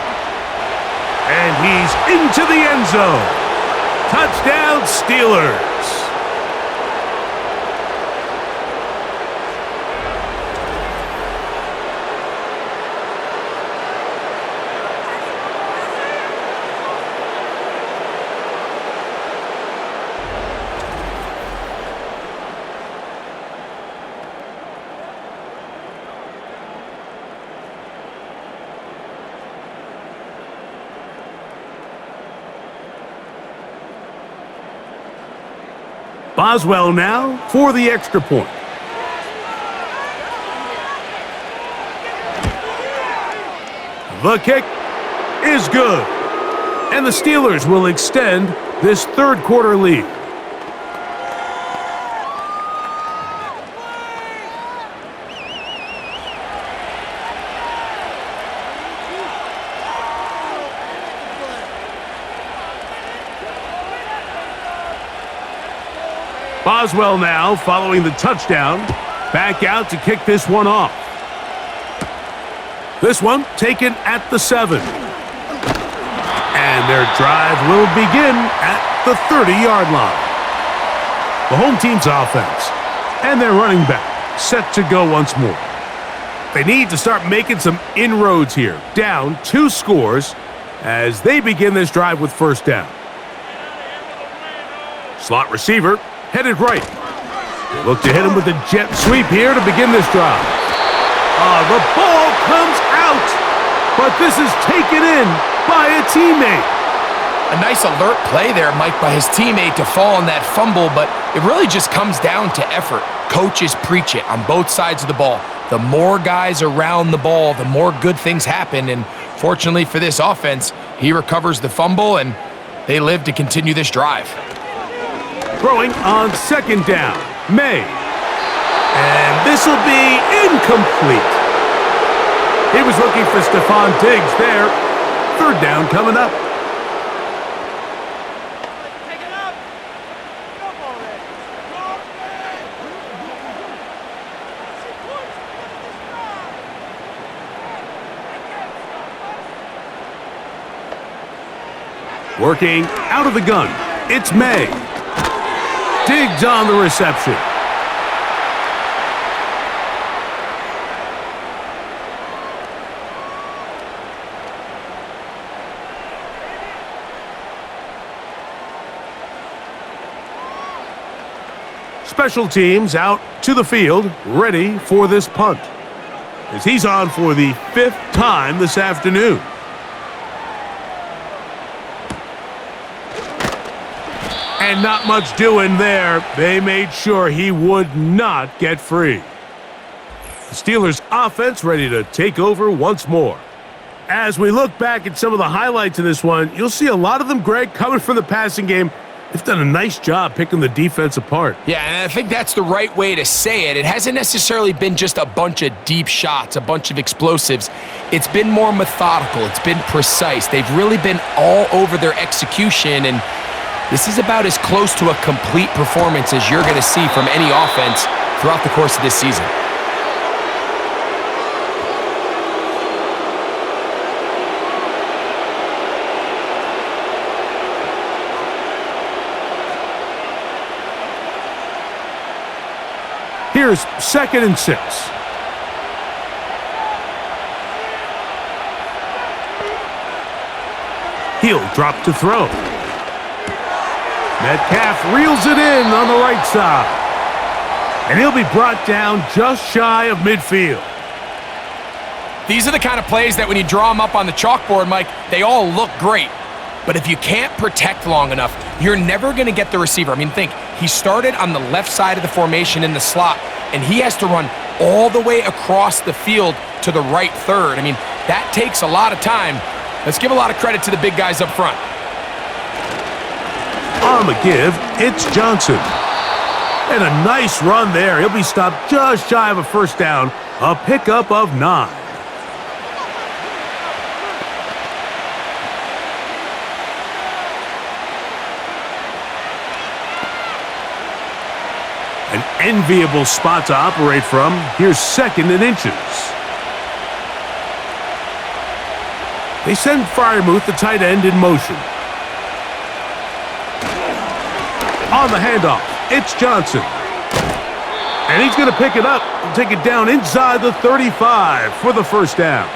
And he's into the end zone. Touchdown, Steelers. Boswell now for the extra point. The kick is good. And the Steelers will extend this third quarter lead. Boswell now following the touchdown. Back out to kick this one off. This one taken at the 7. And their drive will begin at the 30-yard line. The home team's offense and their running back set to go once more. They need to start making some inroads here. Down 2 scores as they begin this drive with first down. Slot receiver headed right. They look to hit him with a jet sweep here to begin this drive. The ball comes out, but this is taken in by a teammate. A nice alert play there, Mike, by his teammate to fall on that fumble, but it really just comes down to effort. Coaches preach it on both sides of the ball. The more guys around the ball, the more good things happen, and fortunately for this offense, he recovers the fumble, and they live to continue this drive. Throwing on second down, May. And this will be incomplete. He was looking for Stephon Diggs there. Third down coming up. Working out of the gun, it's May. Diggs on the reception. Special teams out to the field, ready for this punt, as he's on for the 5th time this afternoon. And not much doing there. They made sure he would not get free. The Steelers' offense ready to take over once more. As we look back at some of the highlights of this one, you'll see a lot of them, Greg, coming from the passing game. They've done a nice job picking the defense apart. Yeah, and I think that's the right way to say it. It hasn't necessarily been just a bunch of deep shots, a bunch of explosives. It's been more methodical. It's been precise. They've really been all over their execution, and this is about as close to a complete performance as you're going to see from any offense throughout the course of this season. Here's 2nd and 6. He'll drop to throw. Metcalf reels it in on the right side. And he'll be brought down just shy of midfield. These are the kind of plays that when you draw them up on the chalkboard, Mike, they all look great. But if you can't protect long enough, you're never going to get the receiver. I mean, think, he started on the left side of the formation in the slot, and he has to run all the way across the field to the right third. I mean, that takes a lot of time. Let's give a lot of credit to the big guys up front. On the give, it's Johnson. And a nice run there. He'll be stopped just shy of a first down. A pickup of 9. An enviable spot to operate from. Here's 2nd and inches. They send Freiermuth, the tight end, in motion. On the handoff, it's Johnson. And he's going to pick it up and take it down inside the 35 for the first down.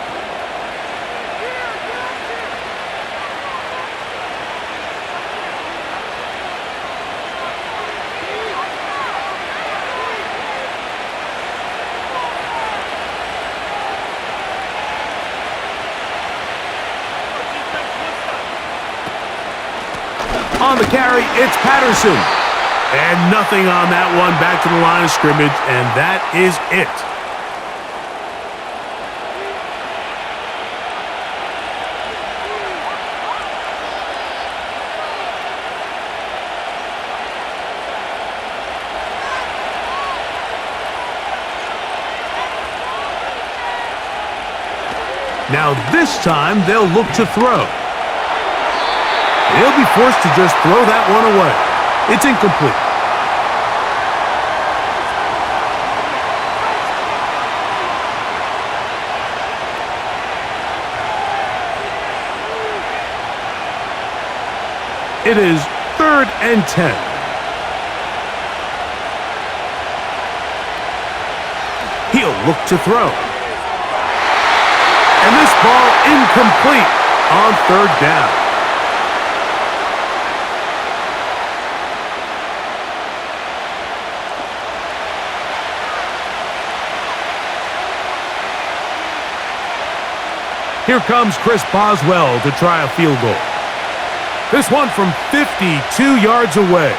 On the carry, it's Patterson. And nothing on that one, back to the line of scrimmage, and that is it. Now this time, they'll look to throw. He'll be forced to just throw that one away. It's incomplete. It is 3rd and 10. He'll look to throw. And this ball incomplete on 3rd down. Here comes Chris Boswell to try a field goal. This one from 52 yards away.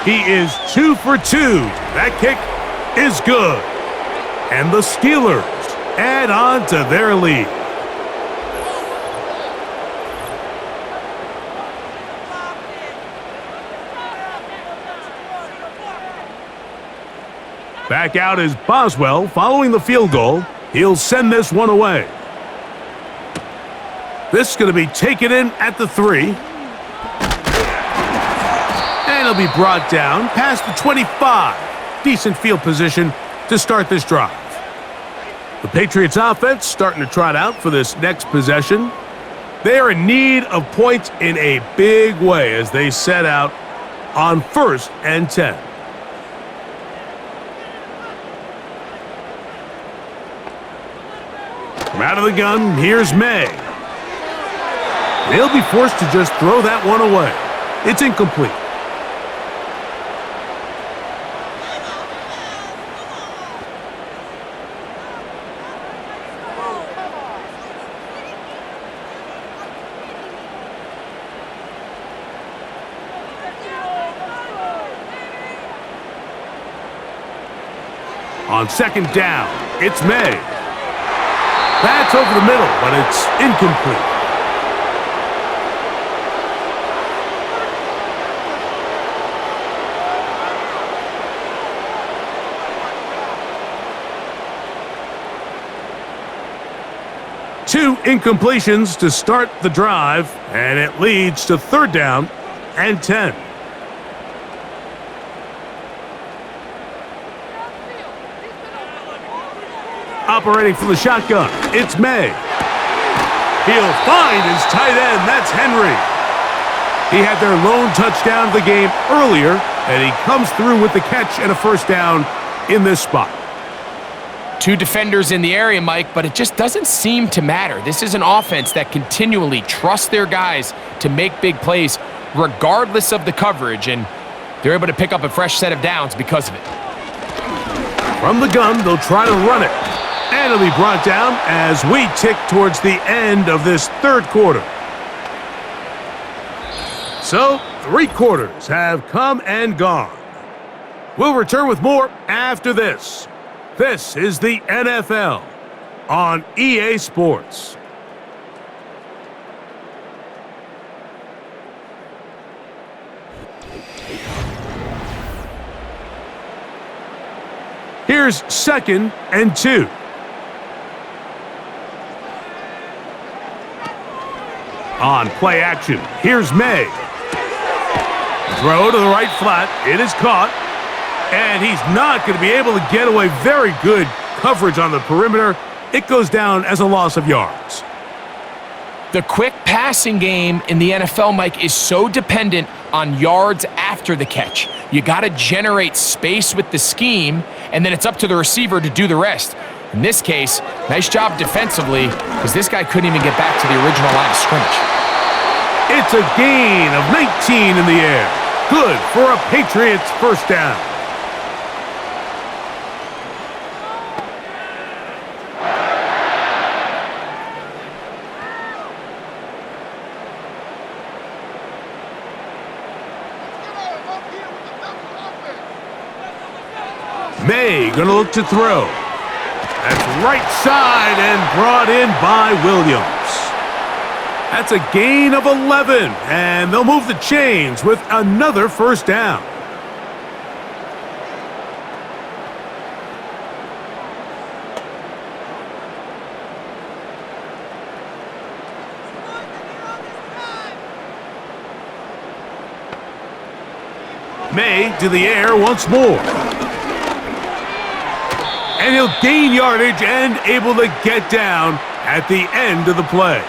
He is 2 for 2. That kick is good. And the Steelers add on to their lead. Back out is Boswell following the field goal. He'll send this one away. This is going to be taken in at the 3. And he'll be brought down past the 25. Decent field position to start this drive. The Patriots offense starting to trot out for this next possession. They are in need of points in a big way as they set out on 1st and 10. From out of the gun, here's May. They'll be forced to just throw that one away. It's incomplete. On 2nd down, it's May. That's over the middle, but it's incomplete. Two incompletions to start the drive, and it leads to 3rd down and 10. Operating from the shotgun, it's May. He'll find his tight end, that's Henry. He had their lone touchdown of the game earlier, and he comes through with the catch and a first down in this spot. 2 defenders in the area, Mike, but it just doesn't seem to matter. This is an offense that continually trusts their guys to make big plays regardless of the coverage, and they're able to pick up a fresh set of downs because of it. From the gun, they'll try to run it. And it'll be brought down as we tick towards the end of this 3rd quarter. So, 3 quarters have come and gone. We'll return with more after this. This is the NFL on EA Sports. Here's 2nd and 2. On play action, here's May. Throw to the right flat. It is caught. And he's not going to be able to get away. Very good coverage on the perimeter. It goes down as a loss of yards. The quick passing game in the NFL, Mike, is so dependent on yards after the catch. You got to generate space with the scheme, and then it's up to the receiver to do the rest. In this case, nice job defensively, because this guy couldn't even get back to the original line of scrimmage. It's a gain of 19 in the air. Good for a Patriots first down. May gonna look to throw. That's right side and brought in by Williams. That's a gain of 11, and they'll move the chains with another first down. May to the air once more. And he'll gain yardage and able to get down at the end of the play.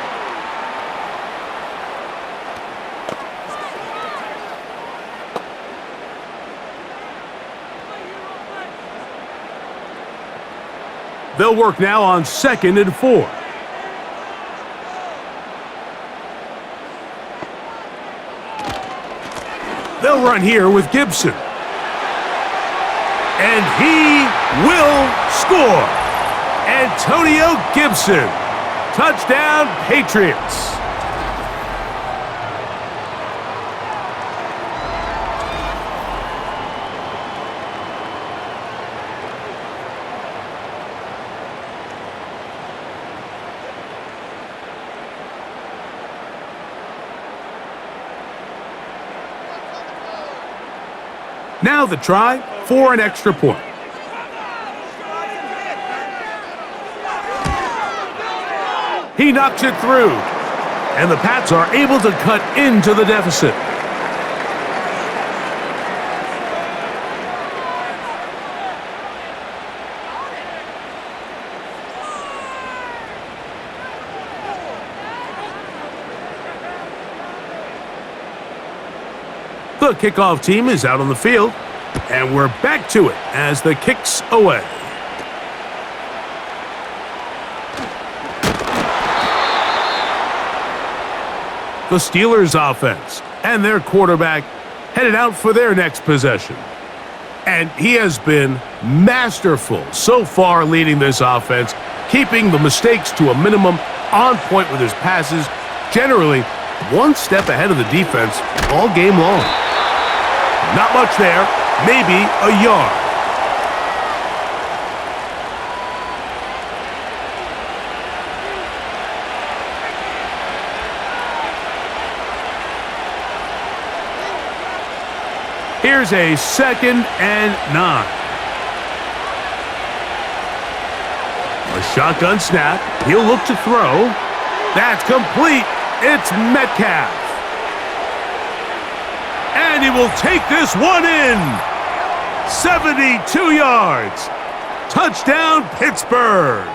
They'll work now on 2nd and 4. They'll run here with Gibson. And he will score. Antonio Gibson. Touchdown, Patriots. Now the try for an extra point. He knocks it through, and the Pats are able to cut into the deficit. The kickoff team is out on the field, and we're back to it as the kick's away. The Steelers offense and their quarterback headed out for their next possession. And he has been masterful so far leading this offense, keeping the mistakes to a minimum, on point with his passes, generally one step ahead of the defense all game long. Not much there, maybe a yard. Here's a 2nd and 9. A shotgun snap. He'll look to throw. That's complete. It's Metcalf. And he will take this one in. 72 yards. Touchdown, Pittsburgh.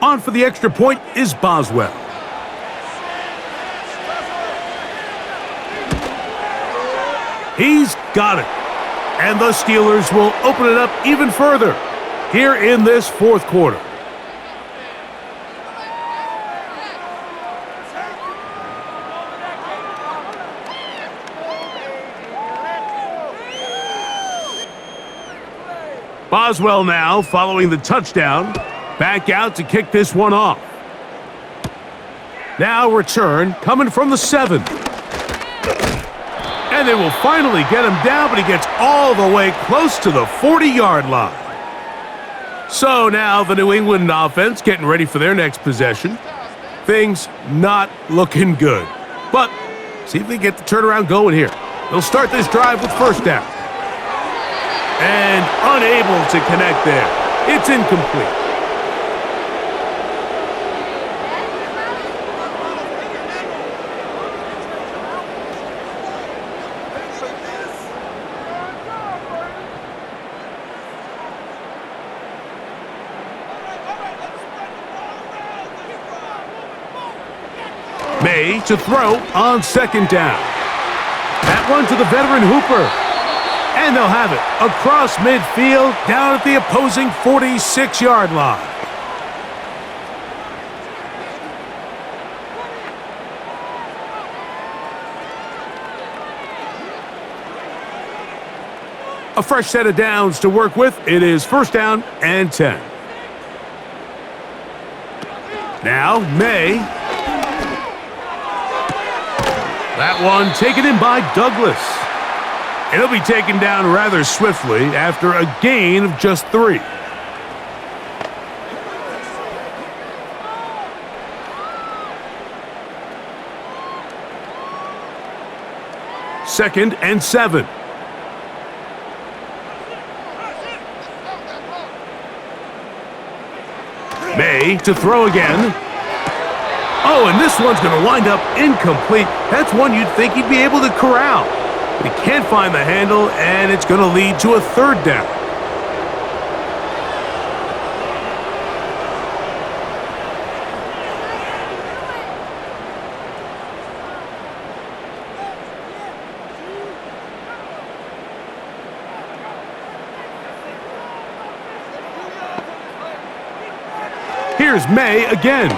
On for the extra point is Boswell. He's got it. And the Steelers will open it up even further here in this fourth quarter. Boswell now following the touchdown. Back out to kick this one off. Now return coming from the 7. And they will finally get him down, but he gets all the way close to the 40-yard line. So now the New England offense getting ready for their next possession. Things not looking good. But see if they get the turnaround going here. They'll start this drive with first down. And unable to connect there. It's incomplete. May to throw on second down. That one to the veteran Hooper. And they'll have it across midfield down at the opposing 46-yard line. A fresh set of downs to work with. It is first down and 10. Now May. That one taken in by Douglas. It'll be taken down rather swiftly after a gain of just 3. Second and 7. May to throw again. Oh, and this one's going to wind up incomplete. That's one you'd think he'd be able to corral. But he can't find the handle, and it's going to lead to a third down. Here's May again.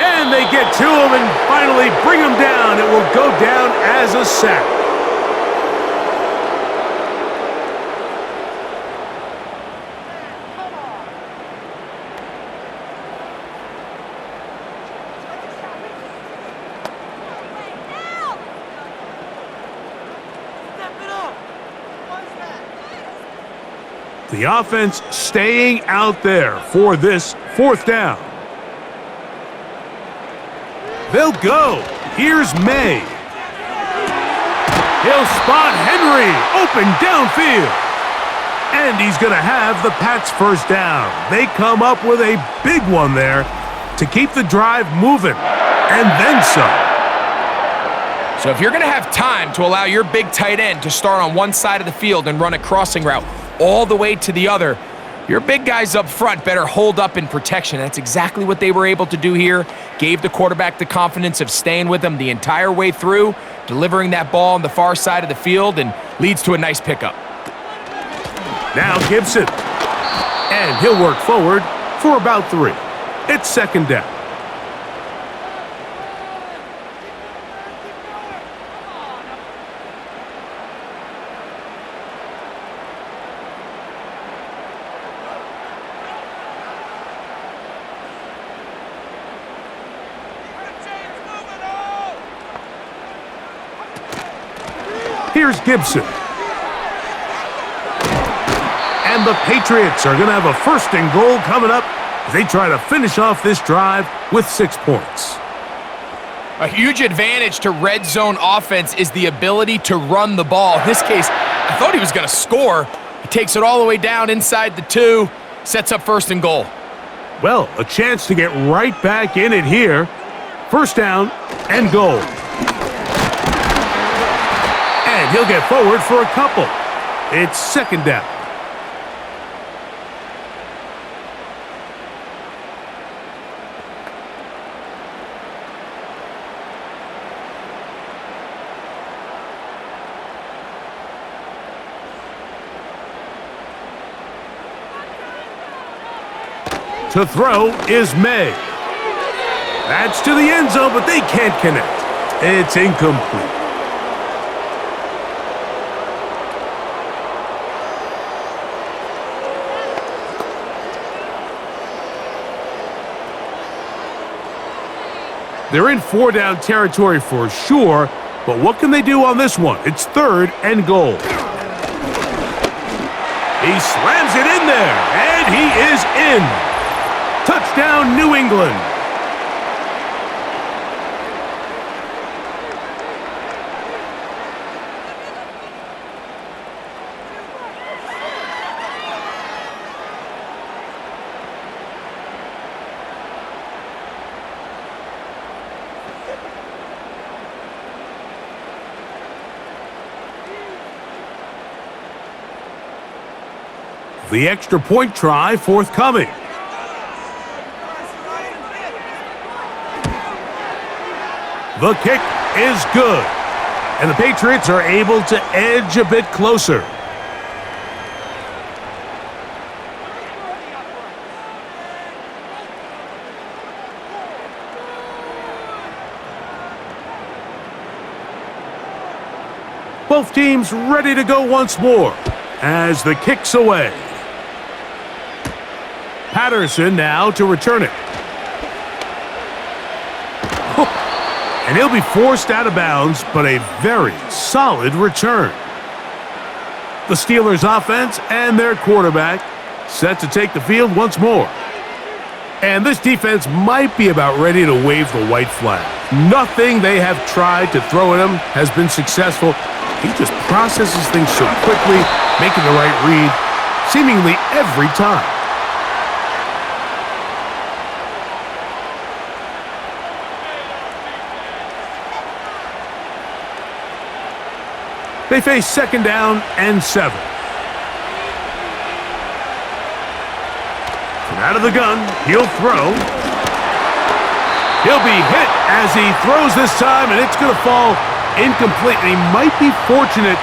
And they get to him and finally bring him down. It will go down as a sack. The offense staying out there for this fourth down. They'll go. Here's May. He'll spot Henry open downfield. And he's going to have the Pats first down. They come up with a big one there to keep the drive moving. And then some. So if you're going to have time to allow your big tight end to start on one side of the field and run a crossing route all the way to the other, your big guys up front better hold up in protection. That's exactly what they were able to do here. Gave the quarterback the confidence of staying with him the entire way through, delivering that ball on the far side of the field, and leads to a nice pickup. Now Gibson. And he'll work forward for about 3. It's second down. Here's Gibson. And the Patriots are going to have a first and goal coming up as they try to finish off this drive with 6 points. A huge advantage to red zone offense is the ability to run the ball. In this case, I thought he was going to score. He takes it all the way down inside the 2, sets up first and goal. Well, a chance to get right back in it here. First down and goal. And he'll get forward for a couple. It's second down. To throw is May. That's to the end zone, but they can't connect. It's incomplete. They're in four-down territory for sure, but what can they do on this one? It's 3rd and goal. He slams it in there, and he is in. Touchdown, New England. The extra point try forthcoming. The kick is good, and the Patriots are able to edge a bit closer. Both teams ready to go once more as the kick's away. Patterson now to return it. And he'll be forced out of bounds, but a very solid return. The Steelers' offense and their quarterback set to take the field once more. And this defense might be about ready to wave the white flag. Nothing they have tried to throw at him has been successful. He just processes things so quickly, making the right read, seemingly every time. They face 2nd down and 7. From out of the gun, he'll throw. He'll be hit as he throws this time, and it's going to fall incomplete. And he might be fortunate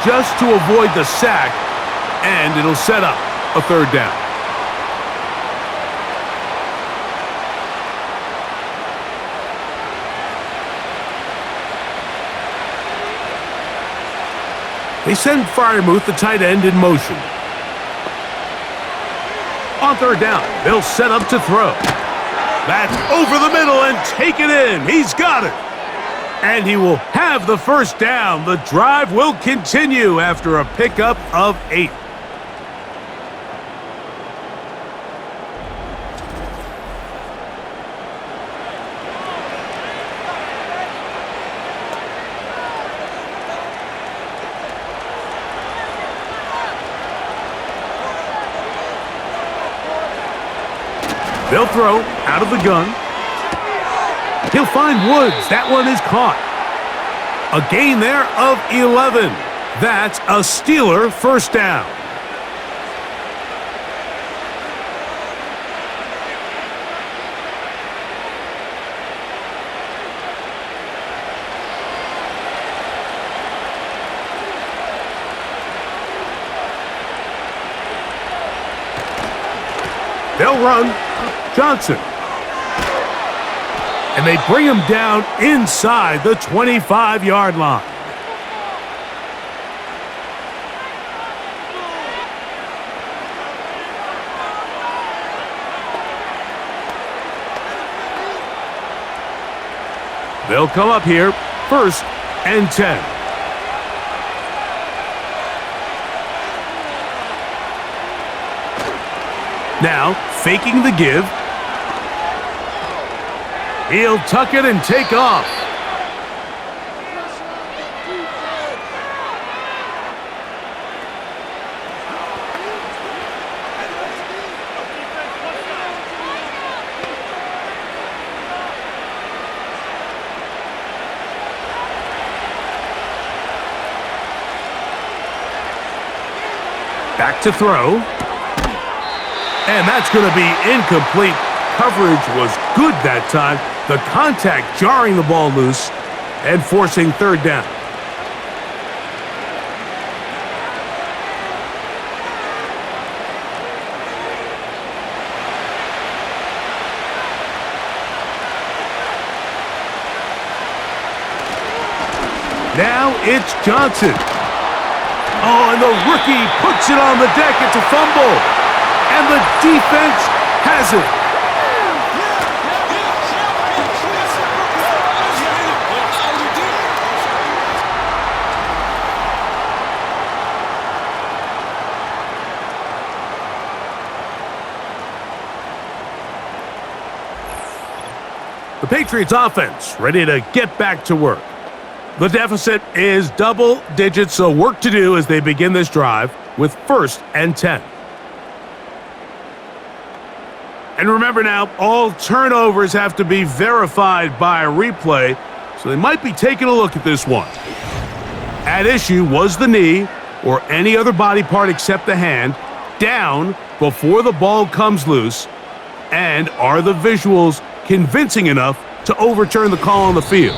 just to avoid the sack, and it'll set up a 3rd down. They send Freiermuth, the tight end, in motion. On 3rd down, they'll set up to throw. That's over the middle and take it in. He's got it. And he will have the 1st down. The drive will continue after a pickup of 8. They'll throw out of the gun. He'll find Woods. That one is caught. A gain there of 11. That's a Steeler 1st down. They'll run. Johnson. And they bring him down inside the 25-yard line. They'll come up here, 1st and 10. Now, faking the give. He'll tuck it and take off. Back to throw. And that's going to be incomplete. Coverage was good that time. The contact jarring the ball loose and forcing 3rd down. it's Johnson. Oh, and the rookie puts it on the deck. It's a fumble. And the defense has it. The Patriots offense ready to get back to work. The deficit is double digits, so work to do as they begin this drive with 1st and 10. And remember now, all turnovers have to be verified by a replay, so they might be taking a look at this one. At issue was the knee, or any other body part except the hand, down before the ball comes loose, and are the visuals convincing enough to overturn the call on the field?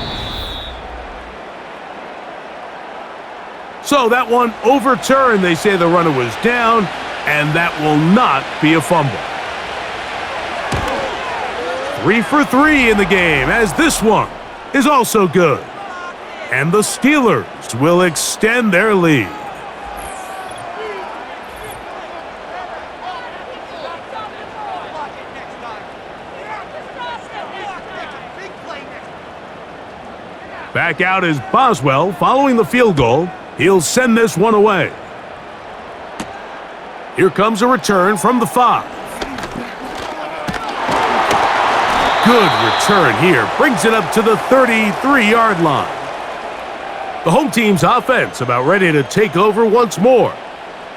So that one overturned. They say the runner was down, and that will not be a fumble. 3 for 3 in the game, as this one is also good. And the Steelers will extend their lead. Back out is Boswell following the field goal. He'll send this one away. Here comes a return from the 5. Good return here. Brings it up to the 33-yard line. The home team's offense about ready to take over once more.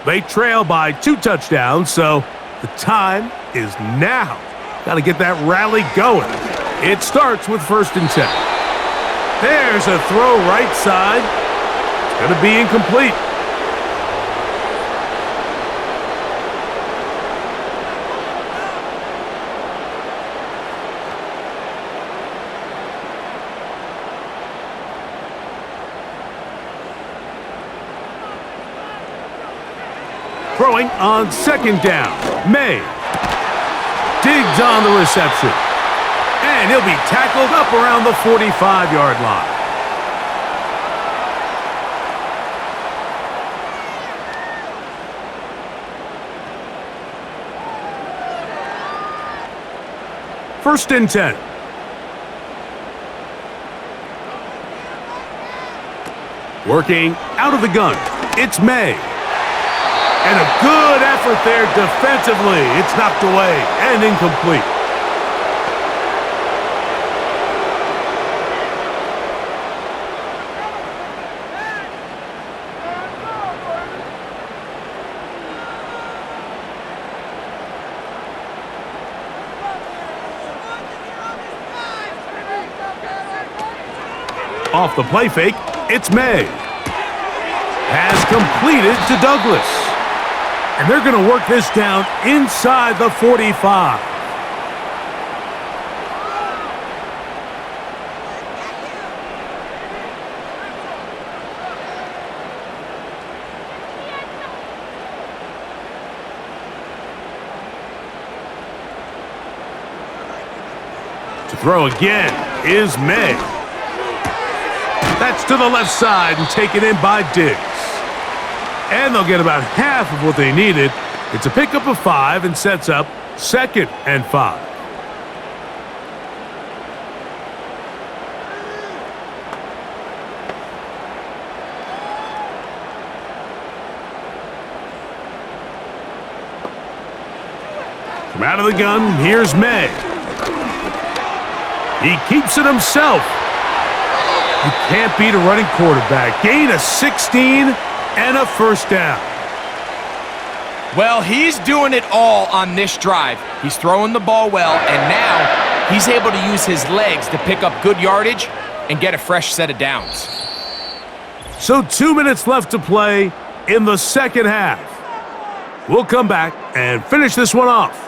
They trail by 2 touchdowns, so the time is now. Got to get that rally going. It starts with 1st and 10. There's a throw right side. It's going to be incomplete. Throwing on 2nd down. May digs on the reception. And he'll be tackled up around the 45-yard line. First and 10. Working out of the gun. It's May. And a good effort there defensively. It's knocked away and incomplete. Off the play fake, it's May. Has completed to Douglas. And they're going to work this down inside the 45. To throw again is May. That's to the left side and taken in by Diggs. And they'll get about half of what they needed. It's a pickup of 5 and sets up 2nd and 5. From out of the gun, here's May. He keeps it himself. You can't beat a running quarterback. Gain of 16 and a 1st down. Well, he's doing it all on this drive. He's throwing the ball well, and now he's able to use his legs to pick up good yardage and get a fresh set of downs. So 2 minutes left to play in the 2nd half. We'll come back and finish this one off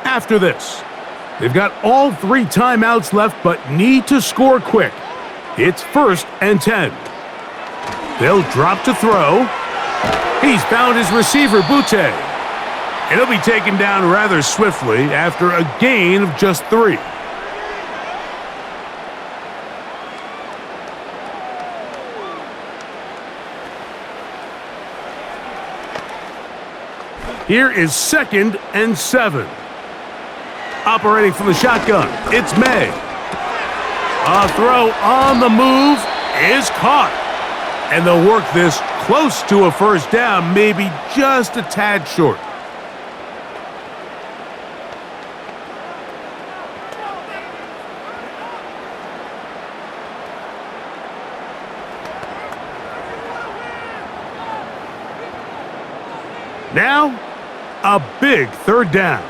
after this. They've got all 3 timeouts left, but need to score quick. It's 1st and 10. They'll drop to throw. He's found his receiver, Butte. And he'll be taken down rather swiftly after a gain of just 3. Here is 2nd and 7. Operating from the shotgun, it's May. A throw on the move is caught. And they'll work this close to a first down, maybe just a tad short. Now, a big 3rd down.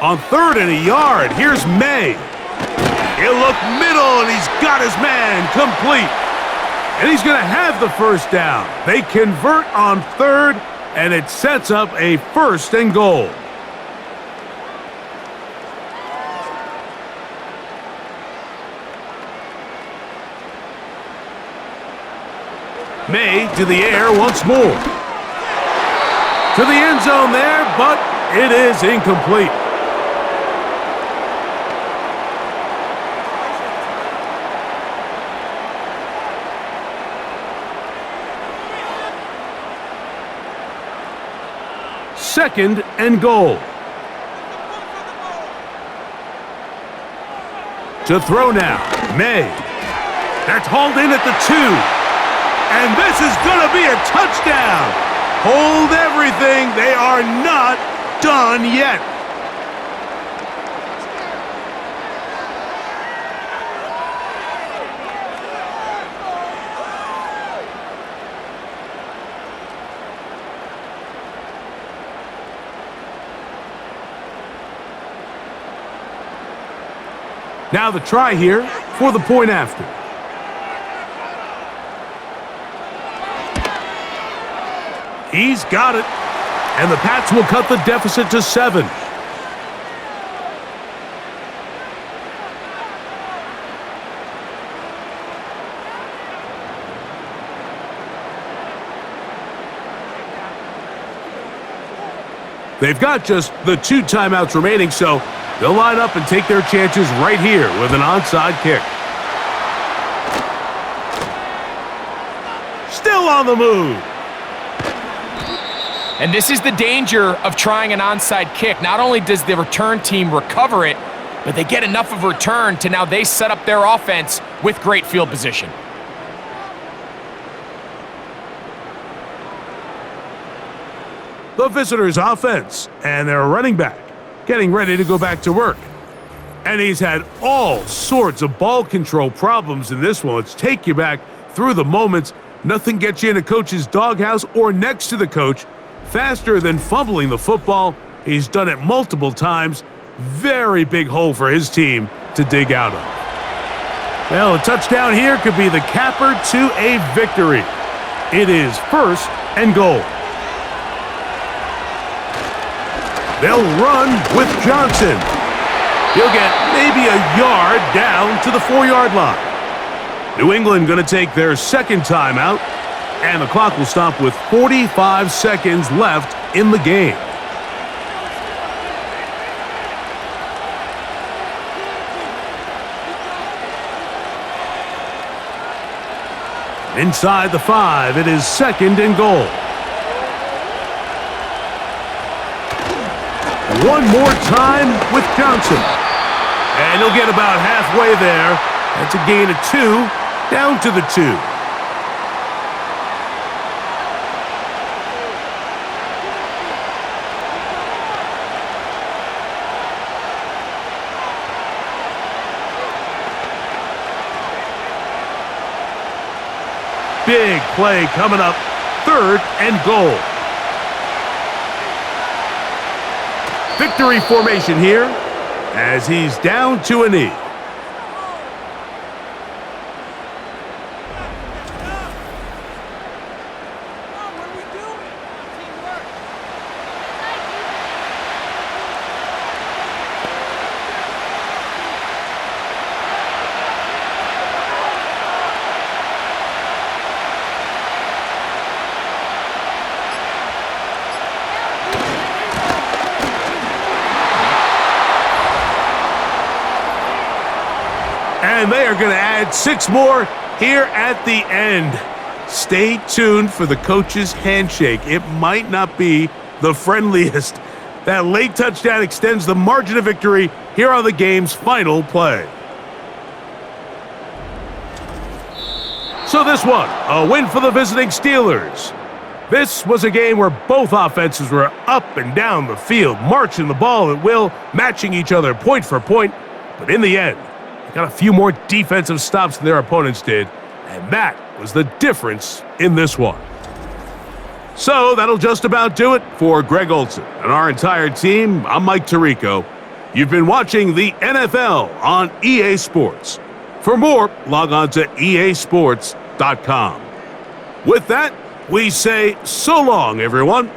On 3rd and a yard, here's May. He'll look middle, and he's got his man complete. And he's going to have the first down. They convert on 3rd, and it sets up a 1st and goal. May to the air once more. To the end zone there, but it is incomplete. Second and goal. To throw now, May. That's hauled in at the 2. And this is going to be a touchdown. Hold everything. They are not done yet. Now the try here for the point after. He's got it. And the Pats will cut the deficit to 7. They've got just the 2 timeouts remaining, so they'll line up and take their chances right here with an onside kick. Still on the move. And this is the danger of trying an onside kick. Not only does the return team recover it, but they get enough of a return to now they set up their offense with great field position. The visitors' offense and their running back getting ready to go back to work. And he's had all sorts of ball control problems in this one. Let's take you back through the moments. Nothing gets you in a coach's doghouse or next to the coach faster than fumbling the football. He's done it multiple times. Very big hole for his team to dig out of. Well, a touchdown here could be the capper to a victory. It is 1st and goal. They'll run with Johnson. He'll get maybe a yard down to the 4-yard line. New England going to take their 2nd timeout, and the clock will stop with 45 seconds left in the game. Inside the 5, it is 2nd and goal. One more time with Johnson. And he'll get about halfway there. That's a gain of 2, down to the 2. Big play coming up, 3rd and goal. Victory formation here as he's down to a knee. And they are going to add 6 more here at the end. stay tuned for the coach's handshake. It might not be the friendliest. That late touchdown extends the margin of victory here on the game's final play. So this one, a win for the visiting Steelers. This was a game where both offenses were up and down the field, marching the ball at will, matching each other point for point. But in the end, they got a few more defensive stops than their opponents did, and that was the difference in this one. So that'll just about do it for Greg Olson and our entire team. I'm Mike Tirico. You've been watching the NFL on EA Sports. For more, log on to easports.com. With that, we say so long, everyone.